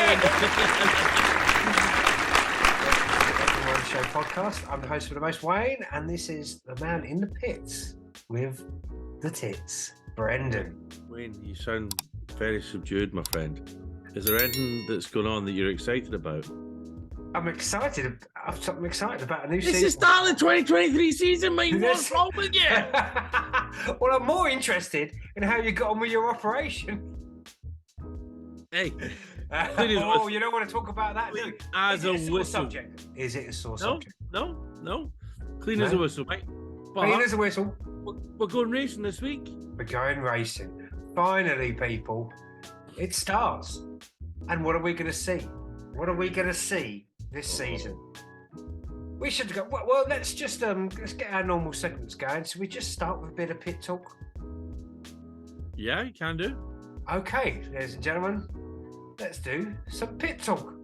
Show podcast. I'm the host for the most, Wayne, and this is the man in the pits with the tits, Brendan. Wayne, you sound very subdued, my friend. Is there anything that's going on that you're excited about? I'm excited. I'm excited about a new season. It's the start of the 2023 season, mate. What's wrong with you? Well, I'm more interested in how you got on with your operation. Hey. You don't want to talk about that, do you? As a whistle subject. Is it a sore subject? No. Clean as a whistle, mate. But clean as a whistle. We're going racing this week. We're going racing. Finally, people. It starts. And what are we going to see? What are we going to see this season? We should go. Well, let's just let's get our normal segments going. So we just start with a bit of pit talk. Yeah, you can do. Okay, ladies and gentlemen. Let's do some pit talk.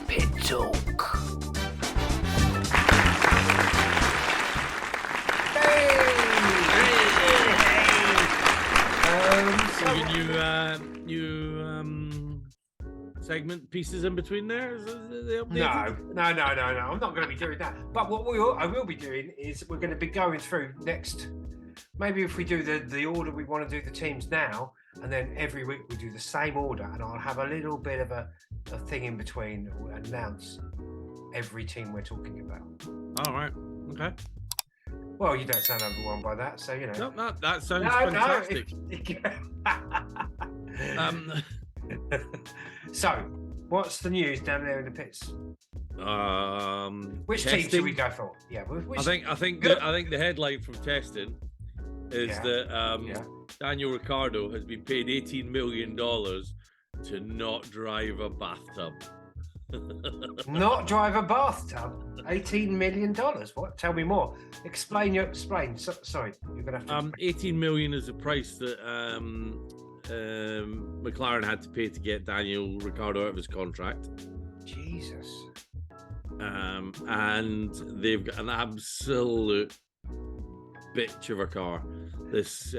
Pit talk. New segment pieces in between there? No. I'm not going to be doing that. But what I will be doing is we're going to be going through next. Maybe if we do the order we want to do the teams now, and then every week we do the same order, and I'll have a little bit of a thing in between, or announce every team we're talking about. All right. Okay. Well, you don't sound overwhelmed by that, so you know. No, that sounds fantastic. So, what's the news down there in the pits? Which testing. team should we go for? Yeah, I think the headline from testing is that Daniel Ricciardo has been paid $18 million to not drive a bathtub. Not drive a bathtub? $18 million? What? Tell me more. Explain. Sorry, you're gonna have to. $18 million is the price that McLaren had to pay to get Daniel Ricciardo out of his contract. Jesus. And they've got an absolute bitch of a car. Let's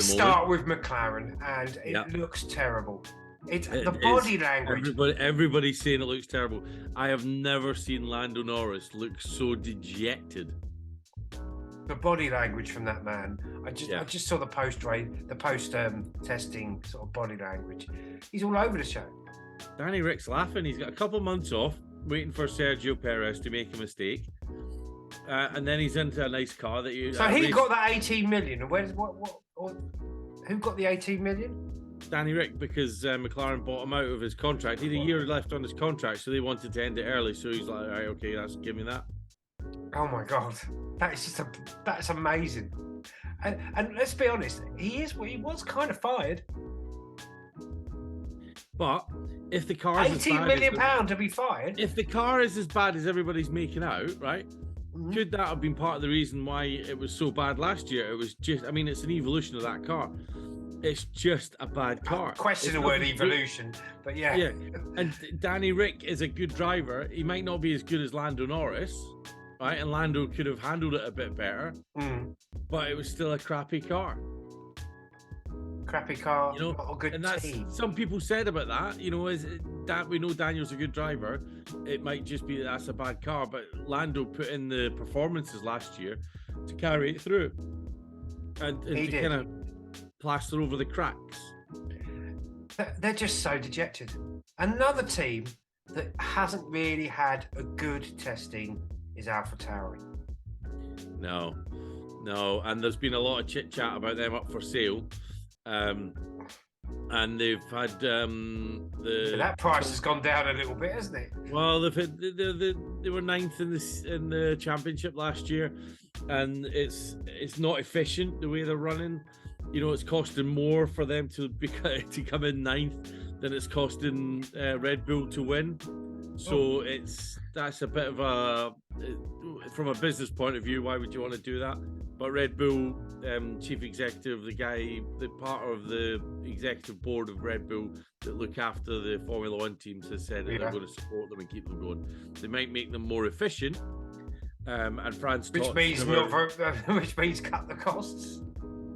start with McLaren, and it looks terrible. The body language. Everybody's saying it looks terrible. I have never seen Lando Norris look so dejected. The body language from that man. I just saw the post testing sort of body language. He's all over the show. Danny Rick's laughing. He's got a couple months off, waiting for Sergio Perez to make a mistake, and then he's into a nice car that you. So he got that 18 million. And who got the 18 million? Danny Rick, because McLaren bought him out of his contract. He had a year left on his contract, so they wanted to end it early. So he's like, all right, okay, give me that. Oh my God, that's amazing. And let's be honest, he was kind of fired. But if the car is £18 million to be fired, if the car is as bad as everybody's making out, right? Mm-hmm. Could that have been part of the reason why it was so bad last year? It was just, it's an evolution of that car. It's just a bad car. Question the word evolution, but yeah. Yeah, and Danny Rick is a good driver. He might not be as good as Lando Norris, right? And Lando could have handled it a bit better, but it was still a crappy car. Crappy car, not a good team. Some people said about that, is that we know Daniel's a good driver. It might just be that's a bad car, but Lando put in the performances last year to carry it through and to kind of plaster over the cracks. They're just so dejected. Another team that hasn't really had a good testing is AlphaTauri. No, and there's been a lot of chit chat about them up for sale, and they've had that price has gone down a little bit, hasn't it? Well, they've had, they were ninth in the championship last year, and it's not efficient the way they're running. It's costing more for them to come in ninth than it's costing Red Bull to win. So that's a bit of from a business point of view, why would you want to do that? But Red Bull chief executive, the part of the executive board of Red Bull that look after the Formula One teams, has said that they're going to support them and keep them going. They might make them more efficient, and France Which talks means about- which means cut the costs.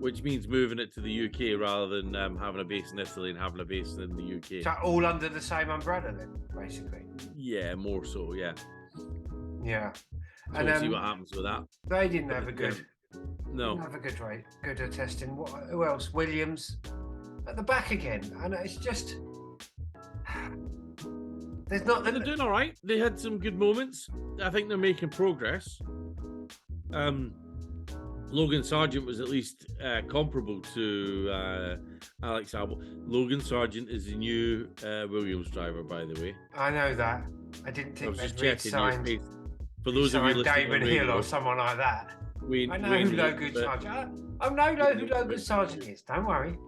which means moving it to the UK rather than having a base in Italy and having a base in the UK. So all under the same umbrella, then, basically. Yeah, more so. Yeah. Yeah. So And we'll see what happens with that. they didn't have a good. No. Didn't have a good rate. Good testing. Who else? Williams at the back again, and it's just. There's not. They're doing all right. They had some good moments. I think they're making progress. Logan Sargent was at least comparable to Alex Albon. Logan Sargent is the new Williams driver, by the way. I know that. I didn't I think was just they'd checking. signed. For those of you listening Damon on Hill radio, or someone like that. Wayne, I know Wayne who did, Logan but- Sargent. I know who Logan Sargent is. Don't worry.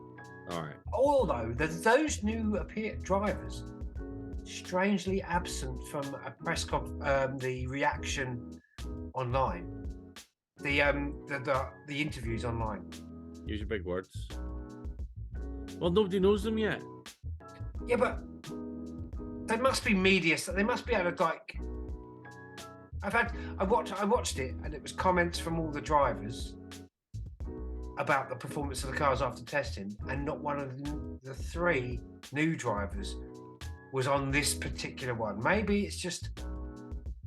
All right. Although those new drivers strangely absent from a press the reaction online, the interviews online. Use your big words. Well, nobody knows them yet. Yeah, but they must be media. They must be able to like. I watched it, and it was comments from all the drivers about the performance of the cars after testing, and not one of the three new drivers was on this particular one. Maybe it's just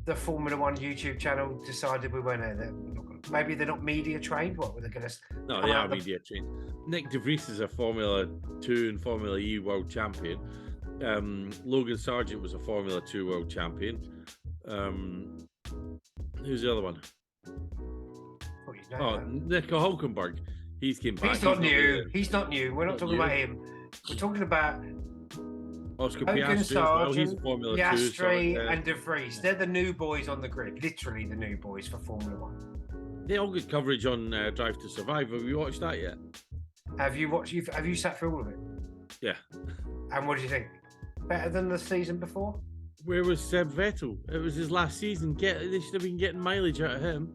the Formula One YouTube channel decided we weren't there. Maybe they're not media trained. What were they going to? No, they are media trained. Nick De Vries is a Formula 2 and Formula E world champion. Logan Sargent was a Formula 2 world champion. Who's the other one? Nico Hulkenberg. He's came back. He's not new. He's not new. We're not talking about him. We're talking about Oscar Logan Piastri as well. He's a Sargent, Formula 2. Piastri and De Vries. They're the new boys on the grid. Literally the new boys for Formula One. They all get coverage on Drive to Survive. Have you watched that yet? Have you watched? Have you sat through all of it? Yeah. And what do you think? Better than the season before? Where was Seb Vettel? It was his last season. They should have been getting mileage out of him.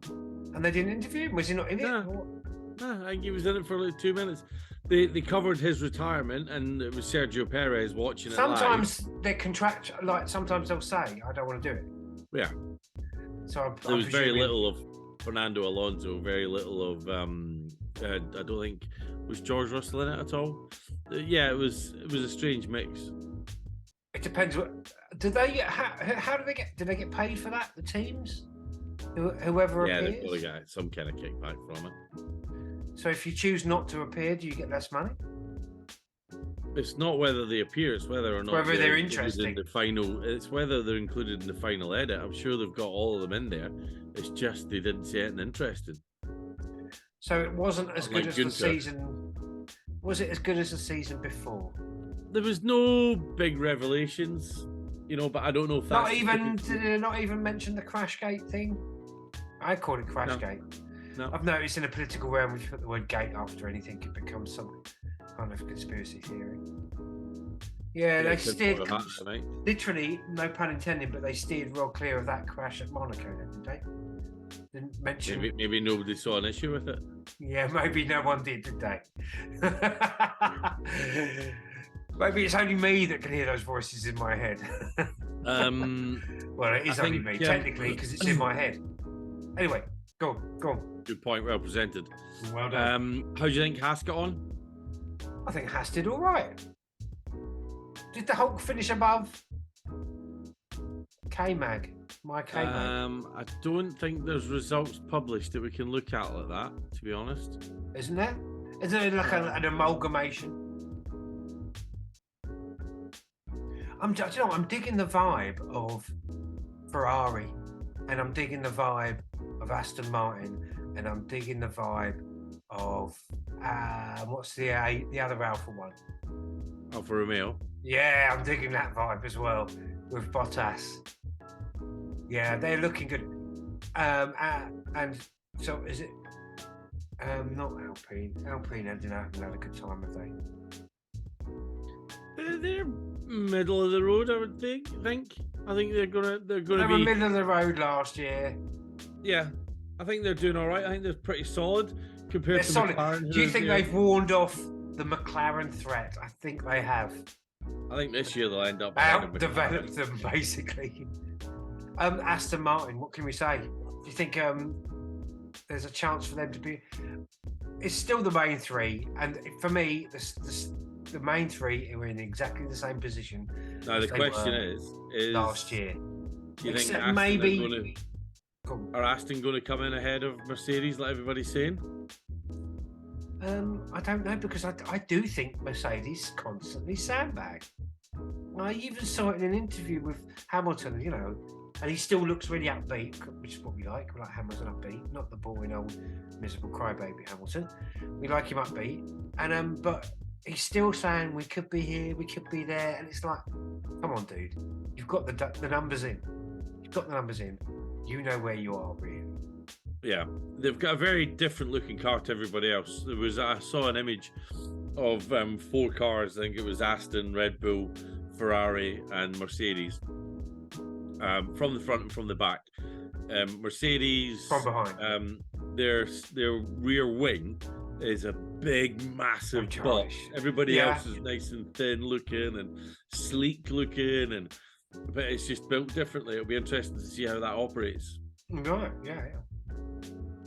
And they didn't interview him? Was he not in it? No, I think he was in it for like 2 minutes. They covered his retirement, and it was Sergio Perez watching it Sometimes they contract, like sometimes they'll say, I don't want to do it. Yeah. So there was very little of Fernando Alonso, very little of I don't think was George Russell in it at all. Yeah, it was a strange mix. It depends what do they get how do they get paid for that, the teams? Whoever appears? They've probably got some kind of kickback from it. So if you choose not to appear, do you get less money? It's not whether they appear; it's whether or not they're interesting. In the final, it's whether they're included in the final edit. I'm sure they've got all of them in there. It's just they didn't say anything interesting. So it wasn't as good as Gunther. the season. Was it as good as the season before? There was no big revelations, but I don't know if that's Did they not even mention the Crashgate thing? I call it Crashgate. No. I've noticed in a political realm, if you put the word gate after anything, it becomes some kind of conspiracy theory. Yeah, they steered, literally, no pun intended, but they steered real clear of that crash at Monaco, didn't they? Didn't mention. Maybe nobody saw an issue with it. Yeah, maybe no one did they? Maybe it's only me that can hear those voices in my head. Well, it is only me, technically, because it's in my head. Anyway, go on. Good point, well presented. Well done. How do you think Haas got on? I think Haas did all right. Did the Hulk finish above K-Mag? My K-Mag? I don't think there's results published that we can look at like that, to be honest. Isn't there? Isn't it like an amalgamation? I'm digging the vibe of Ferrari, and I'm digging the vibe of Aston Martin, and I'm digging the vibe of what's the other Alpha one? Alfa Romeo. Yeah, I'm digging that vibe as well with Bottas. Yeah, they're looking good. And so is it? Not Alpine. Alpine haven't had a good time, have they? They're middle of the road, I would think. I think they're gonna They be were middle of the road last year. Yeah, I think they're doing all right. I think they're pretty solid compared to solid. McLaren. Do you think they've warned off the McLaren threat? I think they have. I think this year they'll end up Outdeveloped them basically. Aston Martin. What can we say? you think there's a chance for them to be? It's still the main three, and for me, the main three are in exactly the same position. Now the question is last year. Do you think Except Aston maybe are Aston going to come in ahead of Mercedes, like everybody's saying? I don't know, because I do think Mercedes constantly sandbag. I even saw it in an interview with Hamilton, you know, and he still looks really upbeat, which is what we like. We like Hamilton upbeat, not the boring old miserable crybaby Hamilton. We like him upbeat, and but he's still saying we could be here, we could be there, and it's like, come on, dude, you've got the numbers in. You've got the numbers in. You know where you are, really. Yeah, they've got a very different looking car to everybody else. I saw an image of 4 cars. I think it was Aston, Red Bull, Ferrari, and Mercedes. From the front and from the back. Mercedes from behind. Their rear wing is a big, massive box. Everybody else is nice and thin looking and sleek looking, but it's just built differently. It'll be interesting to see how that operates. Right, yeah.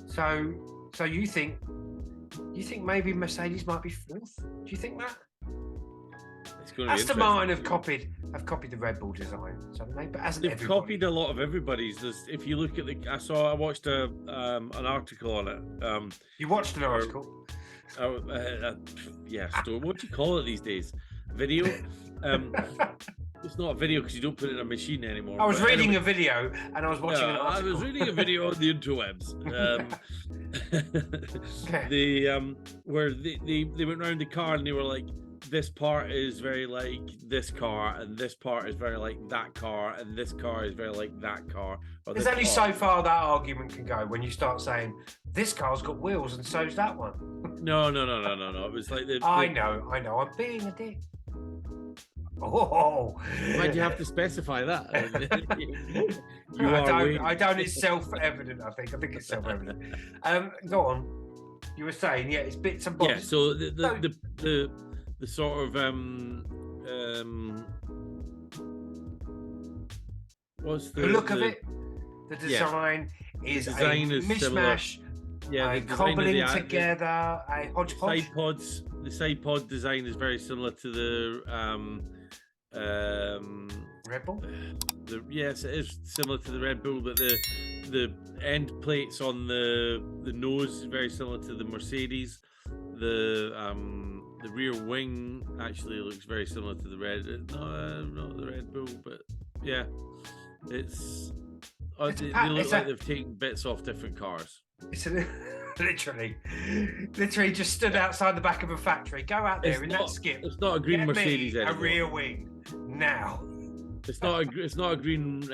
So you think maybe Mercedes might be 4th? Do you think that? It's going to Aston Martin have copied the Red Bull design, so but hasn't they've everybody? Copied a lot of everybody's. If you look at I watched an article on it. You watched an article? Yeah. So what do you call it these days? Video. It's not a video because you don't put it in a machine anymore. I was reading a video and I was watching an article. I was reading a video on the interwebs. Where they went around the car and they were like, this part is very like this car, and this part is very like that car, and this car is very like that car. There's only so far that argument can go when you start saying this car's got wheels and so's that one. No. It was like I know. I'm being a dick. Oh, why'd you have to specify that? I don't. It's self-evident. I think it's self-evident. Go on. You were saying, it's bits and bobs. Yeah. So the sort of what's the look of it? The design is a mishmash. Similar. Cobbling together, a hodgepodge. The side pod design is very similar to the Red Bull. Yes, it is similar to the Red Bull, but the end plates on the nose is very similar to the Mercedes. The rear wing actually looks very similar to the not the Red Bull, but yeah, they look like they've taken bits off different cars. It's literally just stood outside the back of a factory. Go out there that skip. It's not a green Mercedes anymore. A rear wing now. It's not a green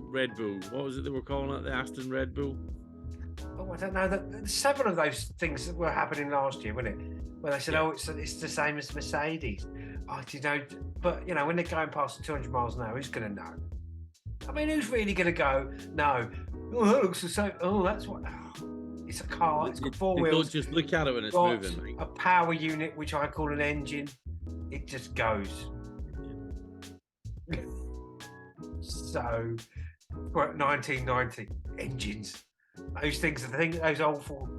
Red Bull. What was it they were calling it? The Aston Red Bull. Oh, I don't know. 7 of those things that were happening last year, wasn't it? When they said, it's the same as Mercedes. Oh, but when they're going past 200 miles an hour, who's going to know? I mean, who's really going to go? No. Oh, that looks the same. Oh, that's what. Oh, it's a car. It's got 4 wheels. Don't just look at it when it's moving. Mate. A power unit, which I call an engine. It just goes. So, we're at 1990 engines. Those things are those awful,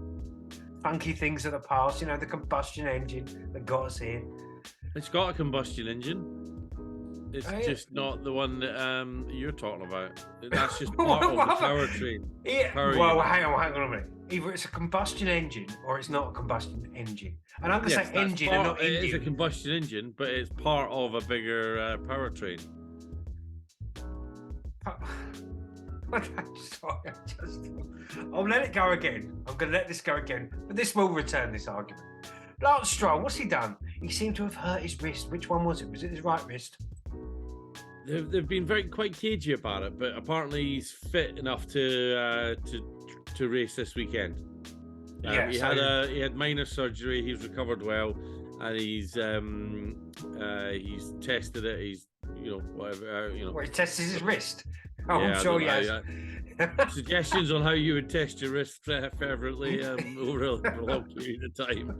funky things of the past. The combustion engine that got us here. It's got a combustion engine. It's just not the one that you're talking about. That's just part of the powertrain. Yeah. Hang on a minute. Either it's a combustion engine or it's not a combustion engine. And I'm going to say engine and not engine. It is a combustion engine, but it's part of a bigger powertrain. I'll let it go again. I'm going to let this go again, but this will return this argument. Lance Stroll, what's he done? He seemed to have hurt his wrist. Which one was it? Was it his right wrist? They've been quite cagey about it, but apparently he's fit enough to race this weekend. He had minor surgery. He's recovered well, and he's tested it. He's whatever. Well, he tested his wrist. Oh, yeah, I'm sure he has. Suggestions on how you would test your wrist fervently over a long period of time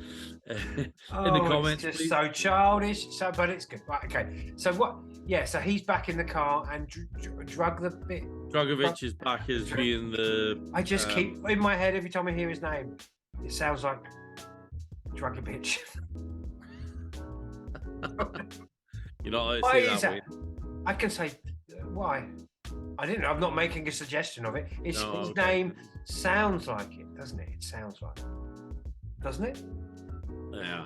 in the comments. It's just so childish. But it's good. Right, okay. So Yeah, so he's back in the car and drug the bit. Dragovic is back as being the. I just keep in my head every time I hear his name. It sounds like Dragovic. You're not allowed to say that way. I can say why. I didn't know. I'm not making a suggestion of it. His okay. name sounds like it, doesn't it? It sounds like it. Doesn't it? Yeah.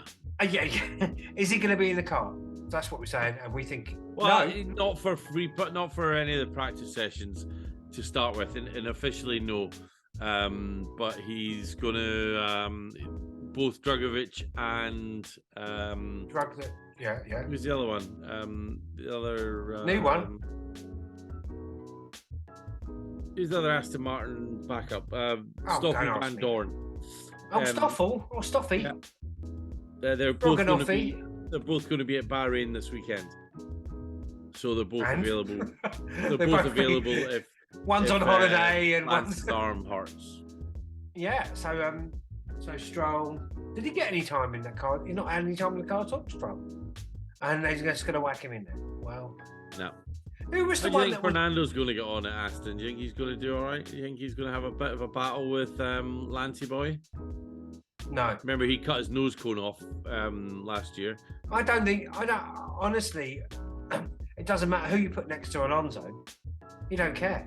Yeah. Is he going to be in the car? That's what we're saying, and we think. Well, no. not for free, but not for any of the practice sessions to start with, and officially no. But he's going to both Dragovic and Yeah. Who's the other one? The other new one. Who's the other Aston Martin backup? Stoffel Van Dorn. Stoffy. Yeah. They're both going to be. They're both going to be at Bahrain this weekend, so they're both available. They're both available if one's on holiday and one's arm hurts. Yeah. So Stroll. Did he get any time in that car? He not had any time in the car at all, Stroll. And they're just going to whack him in there. Well. No. Who was the one? Do you think Fernando's going to get on at Aston? Do you think he's going to do all right? Do you think he's going to have a bit of a battle with Lancey Boy? No. Remember, he cut his nose cone off last year. I don't. Honestly, it doesn't matter who you put next to Alonso. You don't care.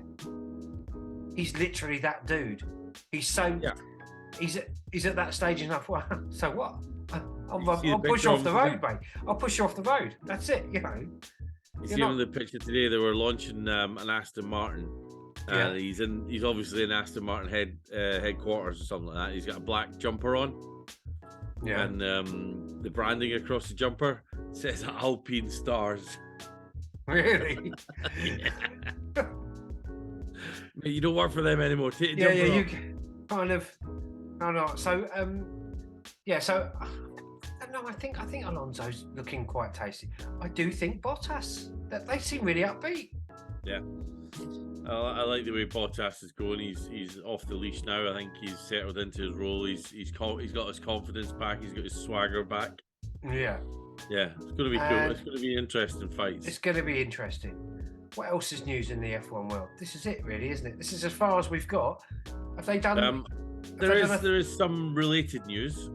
He's literally that dude. He's so. Yeah. He's at that stage enough. Well, so what? I'll push you off the road, mate. I'll push you off the road. That's it. You know. You see on the picture today, they were launching an Aston Martin. Yeah. He's obviously in Aston Martin headquarters or something like that. He's got a black jumper on. Yeah. And the branding across the jumper says Alpine Stars. Really? Yeah. You don't work for them anymore. Take the jumper you kind of. No. So yeah. So no, I think Alonso's looking quite tasty. I do think Bottas. That they seem really upbeat. Yeah. I like the way Bottas is going. He's off the leash now. I think he's settled into his role. He's got his confidence back. He's got his swagger back. Yeah. Yeah, it's going to be cool. It's going to be interesting fights. It's going to be interesting. What else is news in the F1 world? This is it, really, isn't it? This is as far as we've got. Have they done? There is some related news.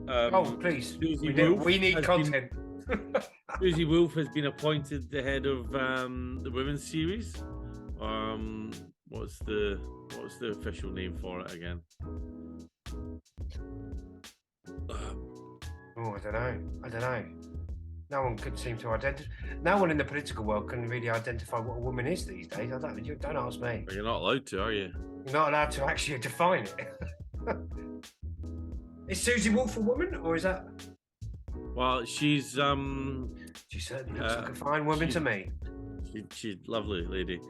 Please. We need content. Susie Wolff has been appointed the head of the women's series. What's the official name for it again? I don't know. No one could seem to identify. No one in the political world can really identify what a woman is these days. Don't ask me. Well, you're not allowed to, are you? You're not allowed to actually define it. Is Susie Wolff a woman, or is that? Well, she's She certainly looks like a fine woman to me. She's lovely lady.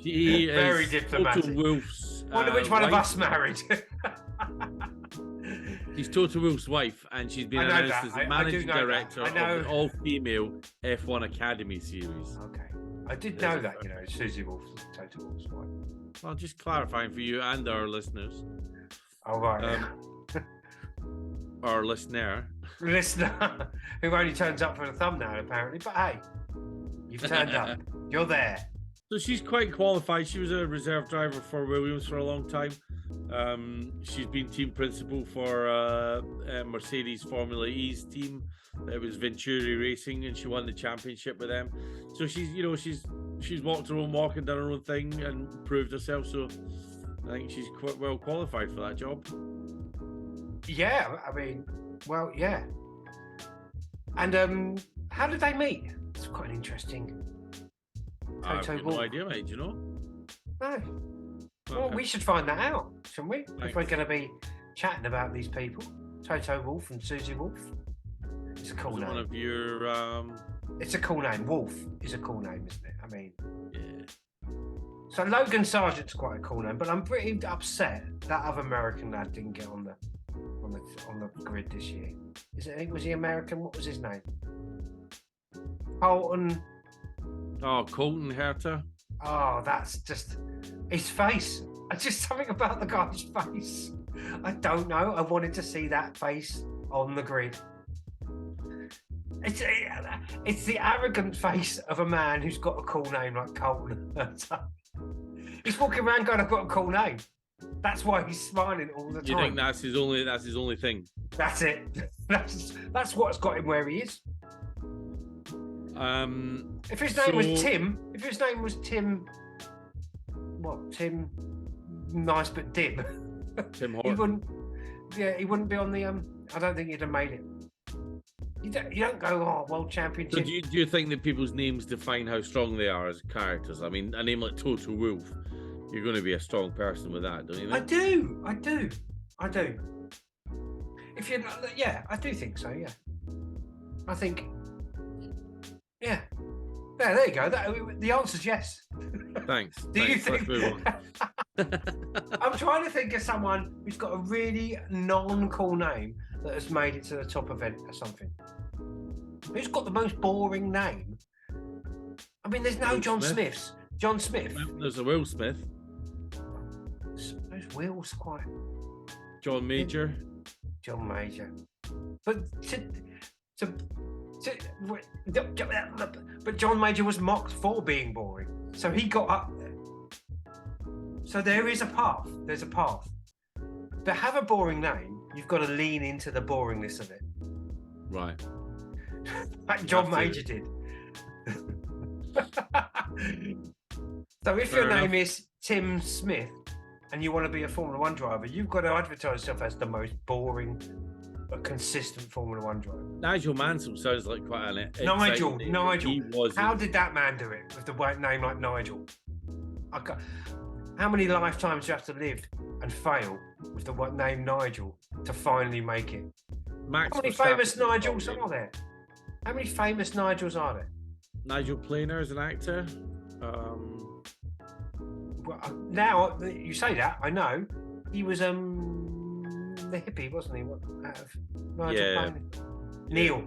She very is diplomatic. Toto Wolff's. Wonder which one of us married. She's Toto Wolff's wife, and she's been announced as the managing director of the all-female F1 Academy series. Okay, I did know that. Susie Wolff, Toto Wolff's wife. Well, just clarifying for you and our listeners. All right. Our listener, who only turns up for the thumbnail apparently. But hey, you've turned up. You're there. So she's quite qualified. She was a reserve driver for Williams for a long time. She's been team principal for Mercedes Formula E's team. It was Venturi Racing, and she won the championship with them. So she's walked her own walk and done her own thing and proved herself. So I think she's quite well qualified for that job. Yeah, I mean, well, yeah. And how did they meet? It's quite interesting. I've got no idea, mate. Do you know? No. Well, we should find that out, shouldn't we? Thanks. If we're going to be chatting about these people, Toto Wolff and Susie Wolff. It's a cool name. One of your. It's a cool name. Wolff is a cool name, isn't it? I mean. Yeah. So Logan Sargent's quite a cool name, but I'm pretty upset that other American lad didn't get on the grid this year. Was he American? What was his name? Colton. Oh, Colton Herta. Oh, that's just his face. Just something about the guy's face. I don't know. I wanted to see that face on the grid. It's the arrogant face of a man who's got a cool name like Colton. He's walking around going, "I've got a cool name." That's why he's smiling all the time. You think that's his only thing? That's it. That's what's got him where he is. If his name was Tim, Tim, nice but dim. Tim he Horton. he wouldn't be on the. I don't think he'd have made it. You don't go, "Oh, world championship." So do you think that people's names define how strong they are as characters? I mean, a name like Total Wolf, you're going to be a strong person with that, don't you think? I do. If you're, yeah, I do think so. Yeah, I think. Yeah. Yeah, there you go. The answer's yes. Thanks. Do you Let's think? move on. I'm trying to think of someone who's got a really non-cool name that has made it to the top event or something. Who's got the most boring name? I mean, there's no Will John Smith. Smiths. John Smith. There's a Will Smith. Those Will's quite. John Major. John Major. But but John Major was mocked for being boring, so he got up there. So there is a path. There's a path. To have a boring name, you've got to lean into the boringness of it. Right. Like John Major did. So if your name is Tim Smith and you want to be a Formula One driver, you've got to advertise yourself as the most boring but consistent Formula One driver. Nigel Mansell sounds like quite an Nigel. He was. How did that man do it with the name like Nigel? How many lifetimes do you have to live and fail with the name Nigel to finally make it? Max How many famous Nigels are there? How many famous Nigels are there? Nigel Planer is an actor. Well, now you say that, I know he was the hippie, wasn't he? Nigel Planer. Neil.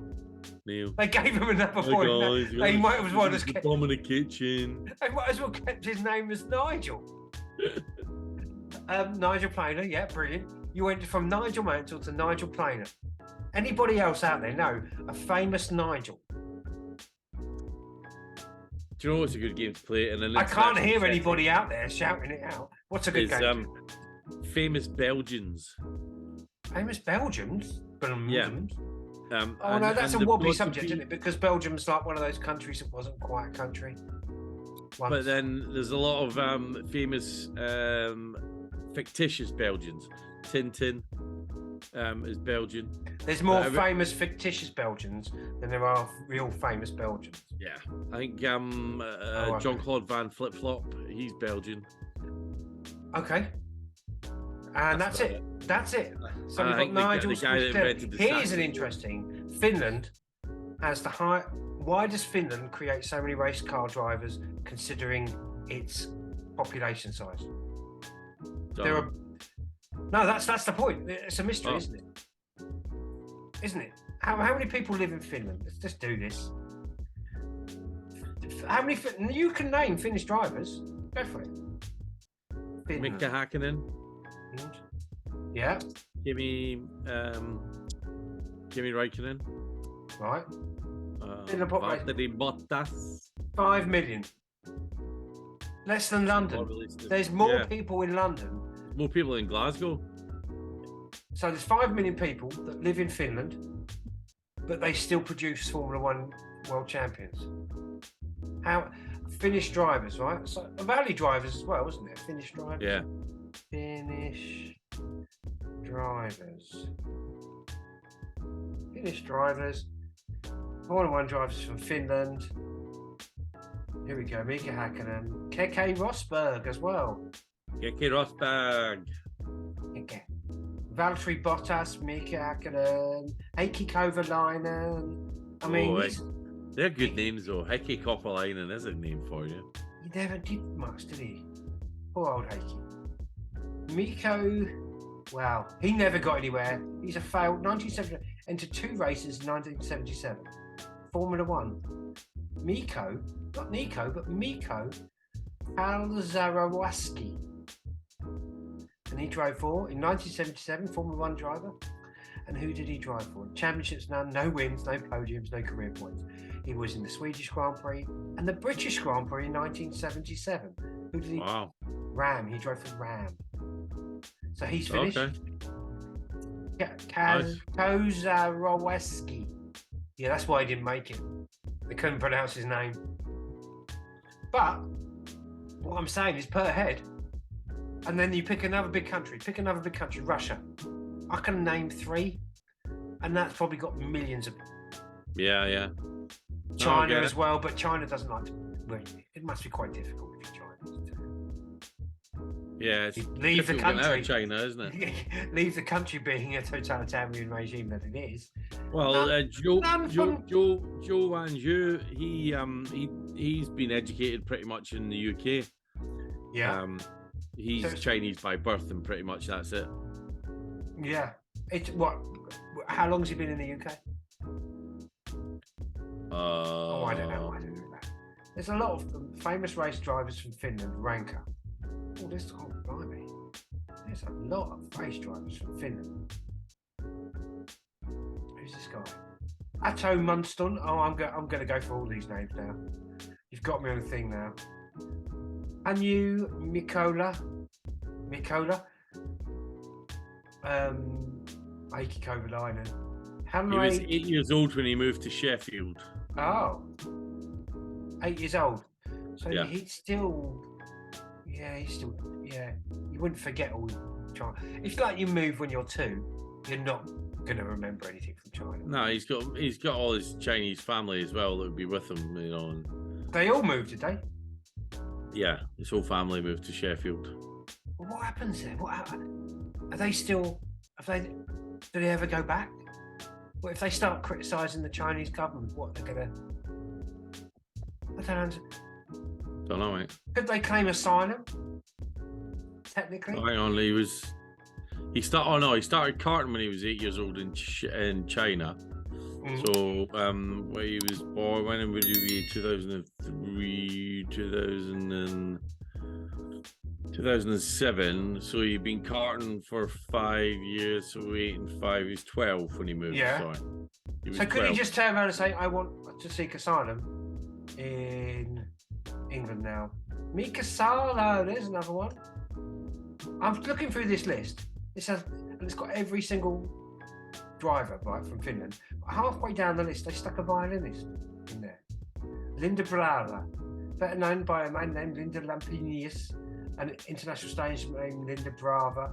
They gave him another boy. They might as well just kept bomb in the kitchen. They might as well kept his name as Nigel. Nigel Planer, yeah, brilliant. You went from Nigel Mansell to Nigel Planer. Anybody else out there know a famous Nigel? Do you know what's a good game to play? And I can't hear anybody out there shouting it out. What's a good game? Famous Belgians. Famous Belgians? Yeah. Oh no, that's a wobbly subject, isn't it? Because Belgium's like one of those countries that wasn't quite a country. But then there's a lot of famous fictitious Belgians. Tintin is Belgian. There's more famous fictitious Belgians than there are real famous Belgians. Yeah, I think Jean-Claude Van Flip Flop, he's Belgian. Okay. And that's it. That's it. So we've got Nigel. Here's an interesting. Finland has why does Finland create so many race car drivers considering its population size? That's the point. It's a mystery, isn't it? Isn't it? How many people live in Finland? Let's just do this. How many? You can name Finnish drivers. Go for it. Mika Hakkinen. Yeah. Kimi Räikkönen. Right. Valtteri Bottas. 5 million. Less than London. There's more people in London. More people in Glasgow. So there's 5 million people that live in Finland, but they still produce Formula One world champions. How Finnish drivers, right? So Valley drivers as well, wasn't it? Finnish drivers. Yeah. Finnish drivers. Formula One drivers from Finland. Here we go. Mika Hakkinen, Keke Rosberg as well. Keke Rosberg. Okay. Valtteri Bottas, Mika Hakkinen, Heikki Kovalainen. I mean, they're good names though. Heikki Kovalainen is a name for you. He never did much, did he? Poor old Heikki. Miko, wow, he never got anywhere. He's a failed 1970, entered 2 races in 1977. Formula One. Miko, not Nico, but Miko Halzarowaski. And he drove in 1977, Formula One driver. And And who did he drive for? Championships none, no wins, no podiums, no career points. He was in the Swedish Grand Prix and the British Grand Prix in 1977. Who did he? Wow. Ram. He drove for Ram. So he's finished. Okay. Kozarowski. Yeah, that's why he didn't make it. They couldn't pronounce his name. But what I'm saying is per head. And then you pick another big country. Russia. I can name 3. And that's probably got millions of. Yeah. China as well, but China doesn't like to. Well, it must be quite difficult if you're China. Yeah, it's leave the country. China, isn't it? Leave the country being a totalitarian regime that it is. Well, Joe Wanju, he's been educated pretty much in the UK. Yeah. He's Chinese by birth, and pretty much that's it. Yeah. It's what? How long has he been in the UK? I don't know that. There's a lot of famous race drivers from Finland. Ranker. Oh, blimey. There's a lot of race drivers from Finland. Who's this guy? Atto Munstun. Oh, I'm going to go for all these names now. You've got me on the thing now. Anu Mikola. Heikki Kovalainen. He was 8 years old when he moved to Sheffield. Oh. 8 years old. So yeah. he's still. You wouldn't forget all China. It's like you move when you're 2. You're not going to remember anything from China. No, he's got all his Chinese family as well that would be with him, you know. And... They all moved, did they? Yeah, his whole family moved to Sheffield. Well, what happens there? Are they still? Do they ever go back? What if they start criticising the Chinese government? What they're gonna? I don't know, mate. Could they claim asylum? Technically. Hang on, he started karting when he was 8 years old in China. So where he was born, when would he be? 2003, 2007. So he'd been karting for 5 years. So 8 and 5 is 12 when he moved. Yeah. Sorry. So could he just turn around and say, "I want to seek asylum in England now"? Mika Salo, there's another one. I'm looking through this list. It's got every single driver right from Finland. Halfway down the list, they stuck a violinist in there. Linda Brava, better known by a man named Linda Lampinius, an international stage named Linda Brava,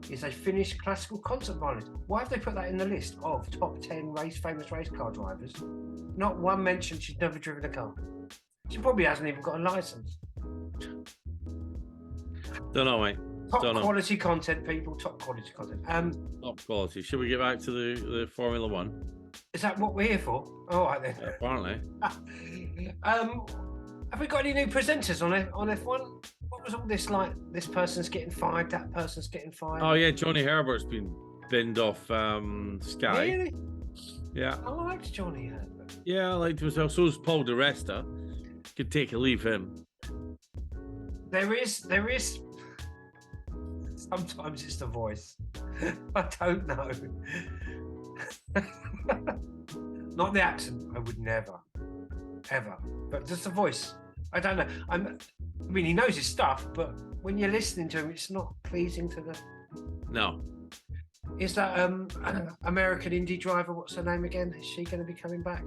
is a Finnish classical concert violinist. Why have they put that in the list of top 10 famous race car drivers? Not one mention she's never driven a car. She probably hasn't even got a license. Don't know, mate. Top quality content, people. Top quality content. Top quality. Should we get back to the Formula One? Is that what we're here for? All right then. Apparently. Have we got any new presenters on F1? What was all this like? This person's getting fired. That person's getting fired. Oh yeah, Johnny Herbert's been binned off Sky. Really? Yeah. I liked Johnny Herbert. Yeah, I liked him as well. So is Paul Di Resta. Could take a leave him. There is. Sometimes it's the voice. I don't know. Not the accent. I would never, ever. But just the voice. I don't know. I mean, he knows his stuff, but when you're listening to him, it's not pleasing to the. No. Is that American Indy driver? What's her name again? Is she going to be coming back?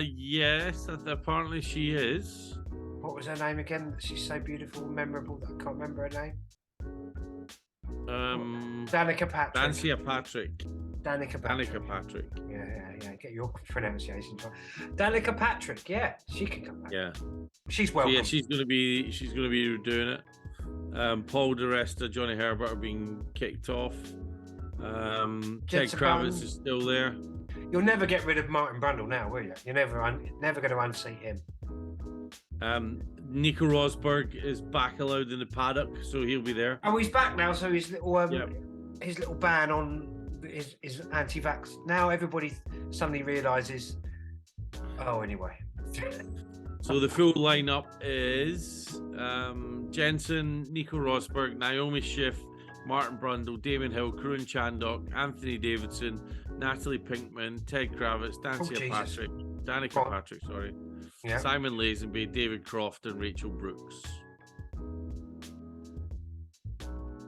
Yes. Apparently she is. What was her name again? She's so beautiful and memorable that I can't remember her name. Danica Patrick. Danica Patrick. Yeah. Get your pronunciation right. Danica Patrick. Yeah, she can come back. Yeah, she's welcome. So yeah, she's gonna be doing it. Paul Di Resta, Johnny Herbert are being kicked off. Ted Kravitz is still there. You'll never get rid of Martin Brundle now, will you? You're never going to unseat him. Nico Rosberg is back allowed in the paddock, so he'll be there. Oh, he's back now. So his little ban on his anti-vax. Now everybody suddenly realizes. Oh, anyway. So the full lineup is Jensen, Nico Rosberg, Naomi Schiff, Martin Brundle, Damon Hill, Karun Chandok, Anthony Davidson, Natalie Pinkman, Ted Kravitz, Danica Patrick, Simon Lazenby, David Croft, and Rachel Brooks.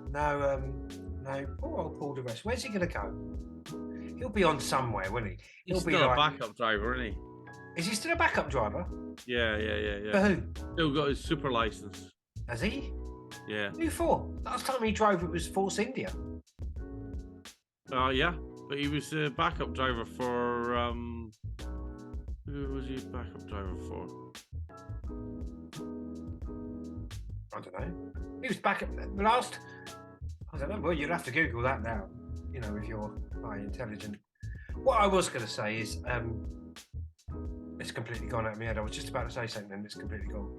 No, poor old Paul de Rest. Where's he going to go? He'll be on somewhere, won't he? He's still a backup driver, isn't he? Is he still a backup driver? Yeah. For who? Still got his super license. Has he? Yeah. Who for? Last time he drove, it was Force India. Yeah, but he was a backup driver for who was he backup driver for? I don't know. He was backup last. I don't know. Well, you'd have to Google that now. You know, if you're high intelligent. What I was going to say is, it's completely gone out of my head. I was just about to say something, and it's completely gone.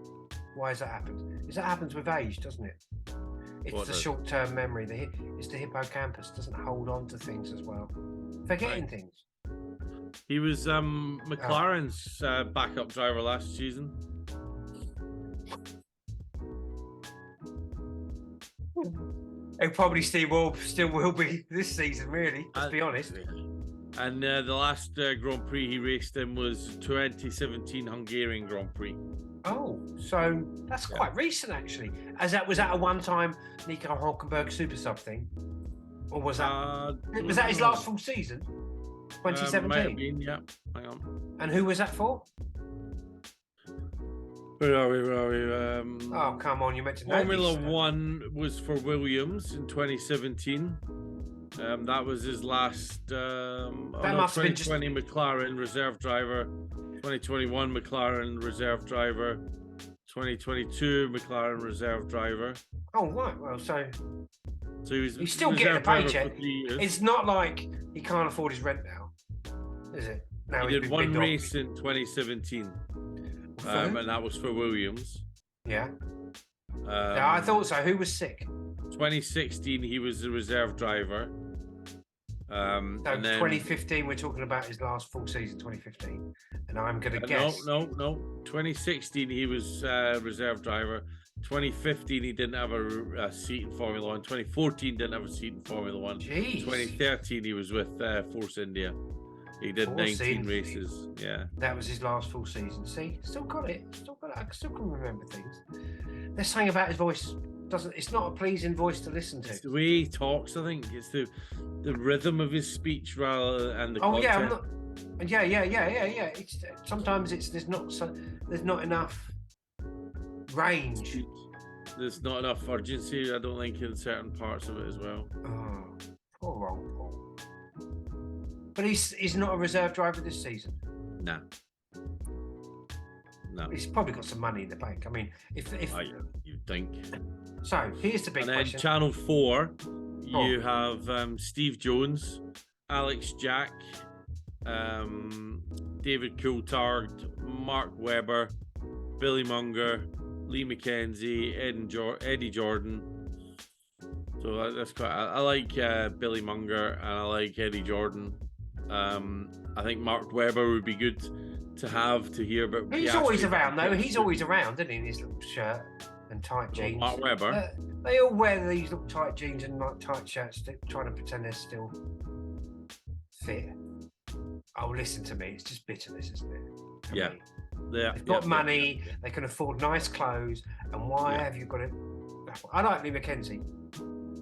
Why has that happened? Because that happens with age, doesn't it? It's the short-term memory. It's the hippocampus doesn't hold on to things as well. Forgetting things. He was McLaren's backup driver last season. He probably still will be this season, really. Let's be honest. And the last Grand Prix he raced in was 2017 Hungarian Grand Prix. Oh, so that's quite recent, actually. Was that a one-time Nico Hulkenberg Super Sub thing, or was that his last full season? 2017. Might have been, yeah. Hang on. And who was that for? Where are we? Oh, come on! You meant to know. Formula One was for Williams in 2017. That was his last. That must have been 2020 McLaren reserve driver. 2021 McLaren reserve driver, 2022 McLaren reserve driver. Oh right, well so he's still getting a paycheck. It's not like he can't afford his rent now, is it? Now he did one race in 2017, and that was for Williams. Yeah. I thought so. Who was sick? 2016 he was the reserve driver. So and then, 2015, we're talking about his last full season, 2015. And I'm going to guess. No. 2016, he was reserve driver. 2015, he didn't have a seat in Formula One. 2014, didn't have a seat in Formula One. Jeez. 2013, he was with Force India. He did 19 races. Yeah. That was his last full season. See, still got it. I still can remember things. There's something about his voice. It's not a pleasing voice to listen to. It's the way he talks, I think. It's the rhythm of his speech rather and the content. Yeah. Sometimes there's not enough range. There's not enough urgency, I don't think, in certain parts of it as well. Oh, poor old Paul. But he's not a reserve driver this season. Nah. No. He's probably got some money in the bank. I mean, if you'd think. So here's the big question. And then Channel 4, you have Steve Jones, Alex Jack, David Coulthard, Mark Webber, Billy Munger, Lee McKenzie, Eddie Jordan. So that's quite. I like Billy Munger and I like Eddie Jordan. I think Mark Webber would be good to hear about. He's always around though. He's always around, isn't he? In his little shirt and tight jeans. Mark Webber. They all wear these little tight jeans and like tight shirts, trying to pretend they're still fit. Oh, listen to me. It's just bitterness, isn't it? Yeah. They've got money. They can afford nice clothes. And why have you got it? I like Lee McKenzie.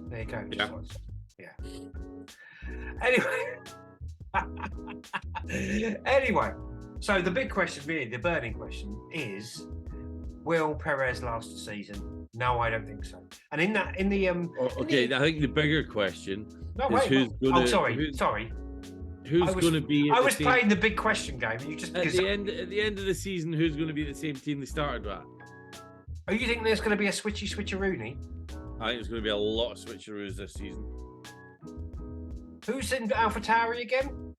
There you go. Anyway, so the big question, really, the burning question is: will Perez last the season? No, I don't think so. And I think the bigger question is who's going to. Sorry. Who's going to be? I was playing the big question game. And you just at the end of the season, who's going to be the same team they started with? Oh, you think there's going to be a switcheroony? I think there's going to be a lot of switcheroos this season. Who's in AlphaTauri again?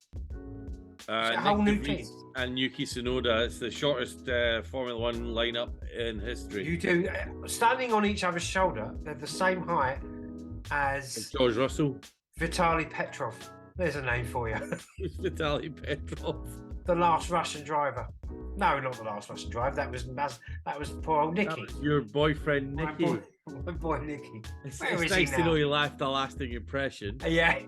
A whole new team. And Yuki Tsunoda. It's the shortest Formula One lineup in history. You do. Standing on each other's shoulder, they're the same height as George Russell. Vitaly Petrov. There's a name for you. Who's Vitaly Petrov? The last Russian driver. No, not the last Russian drive. That was poor old That Nicky. was your boyfriend, Nicky. My boy Nicky. It's Where is nice he to now? know he left a lasting impression. Yeah.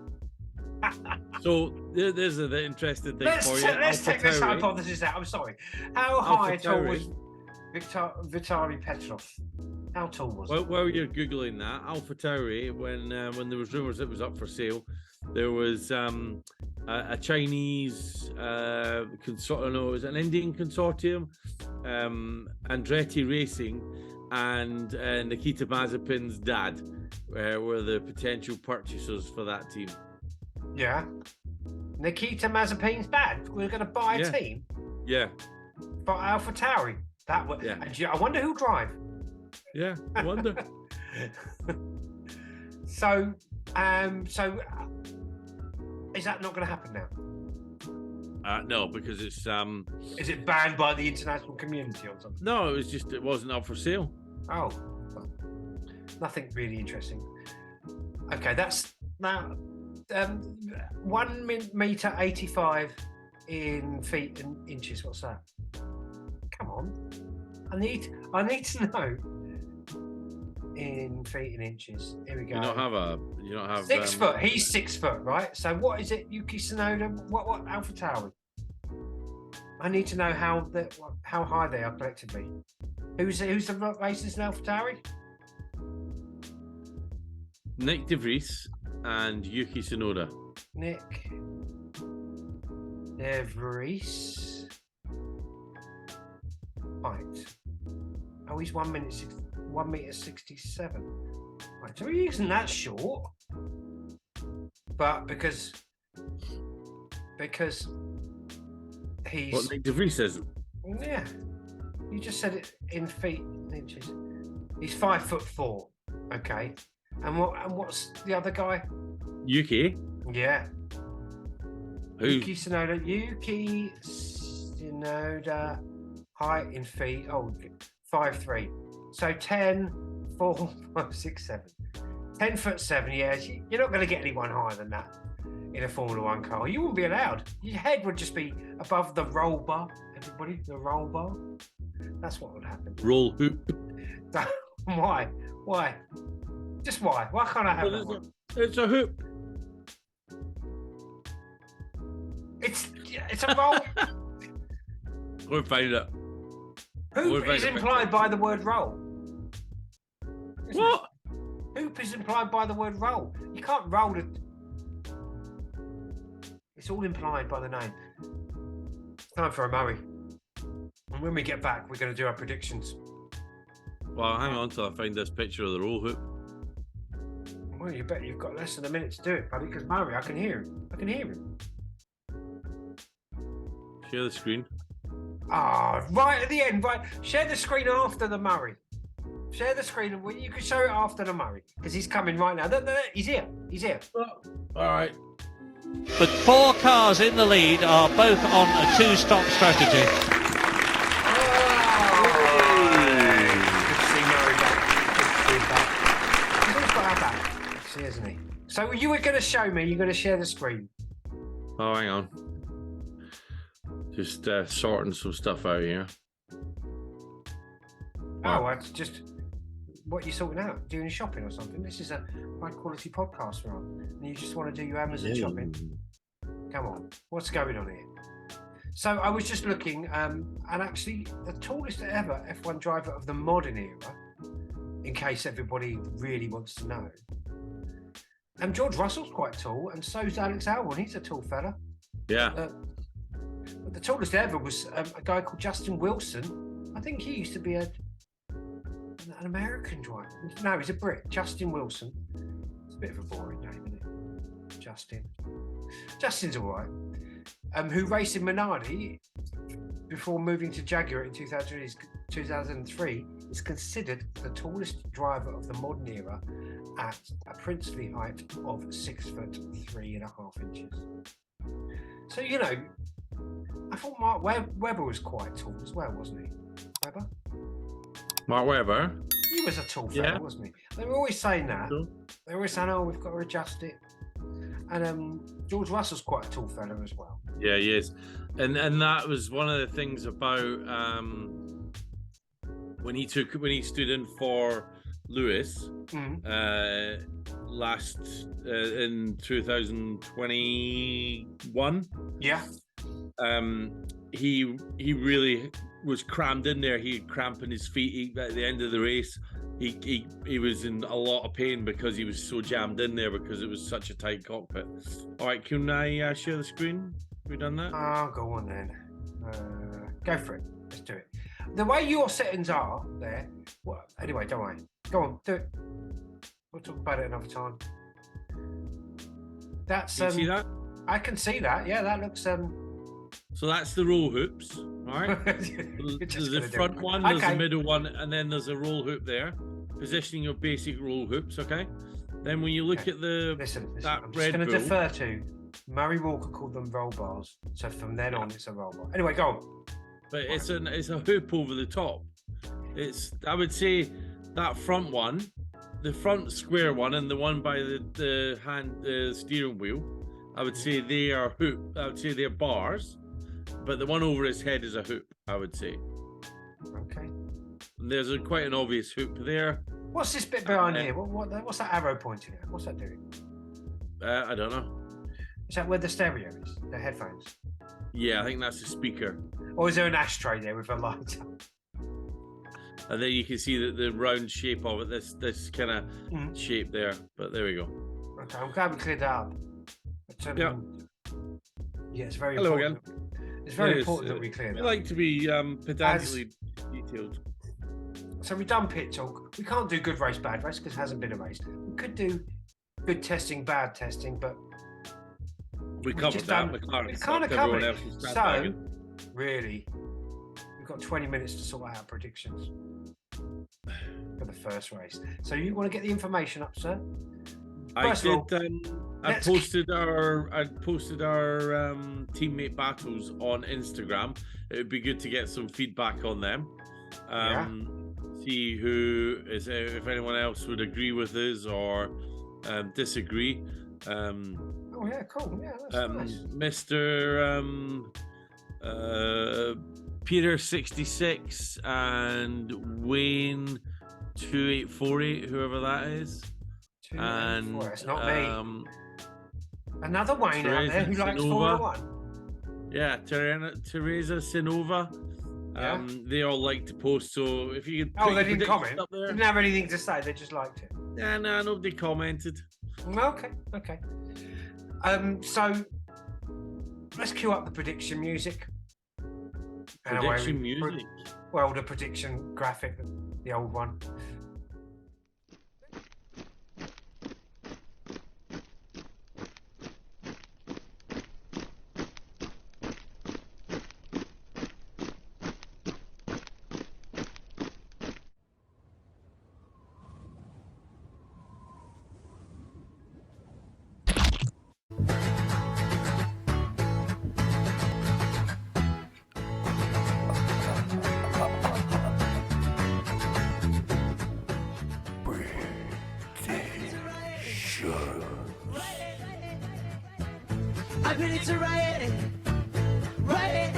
So there's an interesting thing for you. Let's take this AlphaTauri. hypothesis out. I'm sorry. How high tall was AlphaTauri. Vitaly Petrov? How tall was he? While you're googling that, AlphaTauri, when there was rumours it was up for sale, there was a Chinese consortium. No, it was an Indian consortium, Andretti Racing, and Nikita Mazepin's dad were the potential purchasers for that team. Yeah. Nikita Mazepin's dad. We're going to buy a team Yeah, for AlphaTauri. That would. Yeah. And I wonder who'll drive. yeah. I wonder. So is that not going to happen now? No, because it's Is it banned by the international community or something? no, it wasn't up for sale. Oh, well, nothing really interesting. Okay, that's now 1 meter 85 in feet and inches. What's that? Come on, I need to know in feet and inches. Here we go. You don't have 6 foot. He's 6 foot, right? So what is it, Yuki Tsunoda? What AlphaTauri? I need to know how high they are collectively. Who's the racers in AlphaTauri? Nick De Vries and Yuki Tsunoda. Nick De Vries. Height. Oh, he's 1 meter 67. Right, so he isn't that short. But because he's What Nick De Vries says? yeah. You just said it in feet and inches. He's 5'4". Okay. And what's the other guy? Yuki. Yeah. Who? Yuki Tsunoda. Height in feet. Oh, 5'3". So 10, 4, 5, 6, 7. 10 foot 7. Yeah, you're not going to get anyone higher than that in a Formula One car. You wouldn't be allowed. Your head would just be above the roll bar. Everybody, the roll bar. That's what would happen. Roll hoop. Why? Why? Just why? Why can't I have that one? It's a hoop. It's a roll. Go and find it. Hoop is implied by the word roll. What? Hoop is implied by the word roll. You can't roll it. It's all implied by the name. Time for a Murray. And when we get back, we're going to do our predictions. Well, hang on till I find this picture of the roll hoop. Well, you bet you've got less than a minute to do it, buddy, because Murray, I can hear him. I can hear him. Share the screen. Right at the end, right. Share the screen after the Murray. Share the screen, and you can show it after the Murray, because he's coming right now. He's here. He's here. All right. But 4 cars in the lead are both on a 2-stop strategy. Isn't he? So you were going to show me. You're going to share the screen. Oh, hang on. Just sorting some stuff out here. Oh, it's just what you sorting out? Doing shopping or something? This is a high quality podcast we're on, and you just want to do your Amazon shopping. Come on, what's going on here? So I was just looking, and actually, the tallest ever F1 driver of the modern era, in case everybody really wants to know. George Russell's quite tall, and so's Alex Albon. He's a tall fella. Yeah. But the tallest ever was a guy called Justin Wilson. I think he used to be an American driver. No, he's a Brit. Justin Wilson. It's a bit of a boring name, isn't it? Justin. Justin's all right. Who raced in Minardi before moving to Jaguar in 2003, is considered the tallest driver of the modern era at a princely height of 6'3.5" inches. So, you know, I thought Mark Webber was quite tall as well, wasn't he? Webber? Mark Webber. He was a tall fella, wasn't he? They were always saying that. Sure. They were always saying, oh, we've got to adjust it. And George Russell's quite a tall fella as well. Yeah, he is. And that was one of the things about when he stood in for Lewis last in 2021. Yeah. He really was crammed in there. He had cramp in his feet at the end of the race. He was in a lot of pain because he was so jammed in there because it was such a tight cockpit. All right, can I share the screen? Have we done that? Oh, go on then. Go for it. Let's do it. The way your settings are there. Well, anyway, don't worry. Go on, do it. We'll talk about it another time. That's. Can you see that? I can see that. Yeah, that looks. So that's the roll hoops, all right? There's the front one, there's the middle one, and then there's a roll hoop there. Positioning your basic roll hoops, okay? Then when you look at the listen, that I'm red just going to bull, defer to Murray Walker called them roll bars. So from then on, it's a roll bar. Anyway, go on. but it's a hoop over the top. I would say that front one, the front square one, and the one by the steering wheel, I would say they are hoop. I would say they're bars. But the one over his head is a hoop, I would say. Okay. And there's quite an obvious hoop there. What's this bit behind here? What's that arrow pointing at? What's that doing? I don't know. Is that where the stereo is? The headphones? Yeah, I think that's the speaker. Or is there an ashtray there with a light? And then you can see the round shape of it, this kind of shape there. But there we go. Okay, I'm glad we cleared that up. But, yeah. Yeah, it's very Hello important. again. It's very important that we clear that. We like to be pedantically detailed. So we've done pit talk. We can't do good race, bad race because it hasn't been a race. We could do good testing, bad testing, but we covered that. We kind of covered it. So really, we've got 20 minutes to sort out predictions for the first race. So you want to get the information up, sir? I posted our teammate battles on Instagram. It would be good to get some feedback on them. See who is, if anyone else would agree with us or disagree. Oh yeah, cool. Yeah, that's nice. Mr. Peter 66 and Wayne 2848, whoever that is. And it's not me. Another Wayne Teresa out there who likes Formula One. Yeah, Teresa Sinova. They all like to post, so if you could they didn't comment. Up there. Didn't have anything to say. They just liked it. Yeah, no, nobody commented. Okay. So let's cue up the prediction music. Prediction music. Well, the prediction graphic, the old one. I mean, it's a riot. Riot.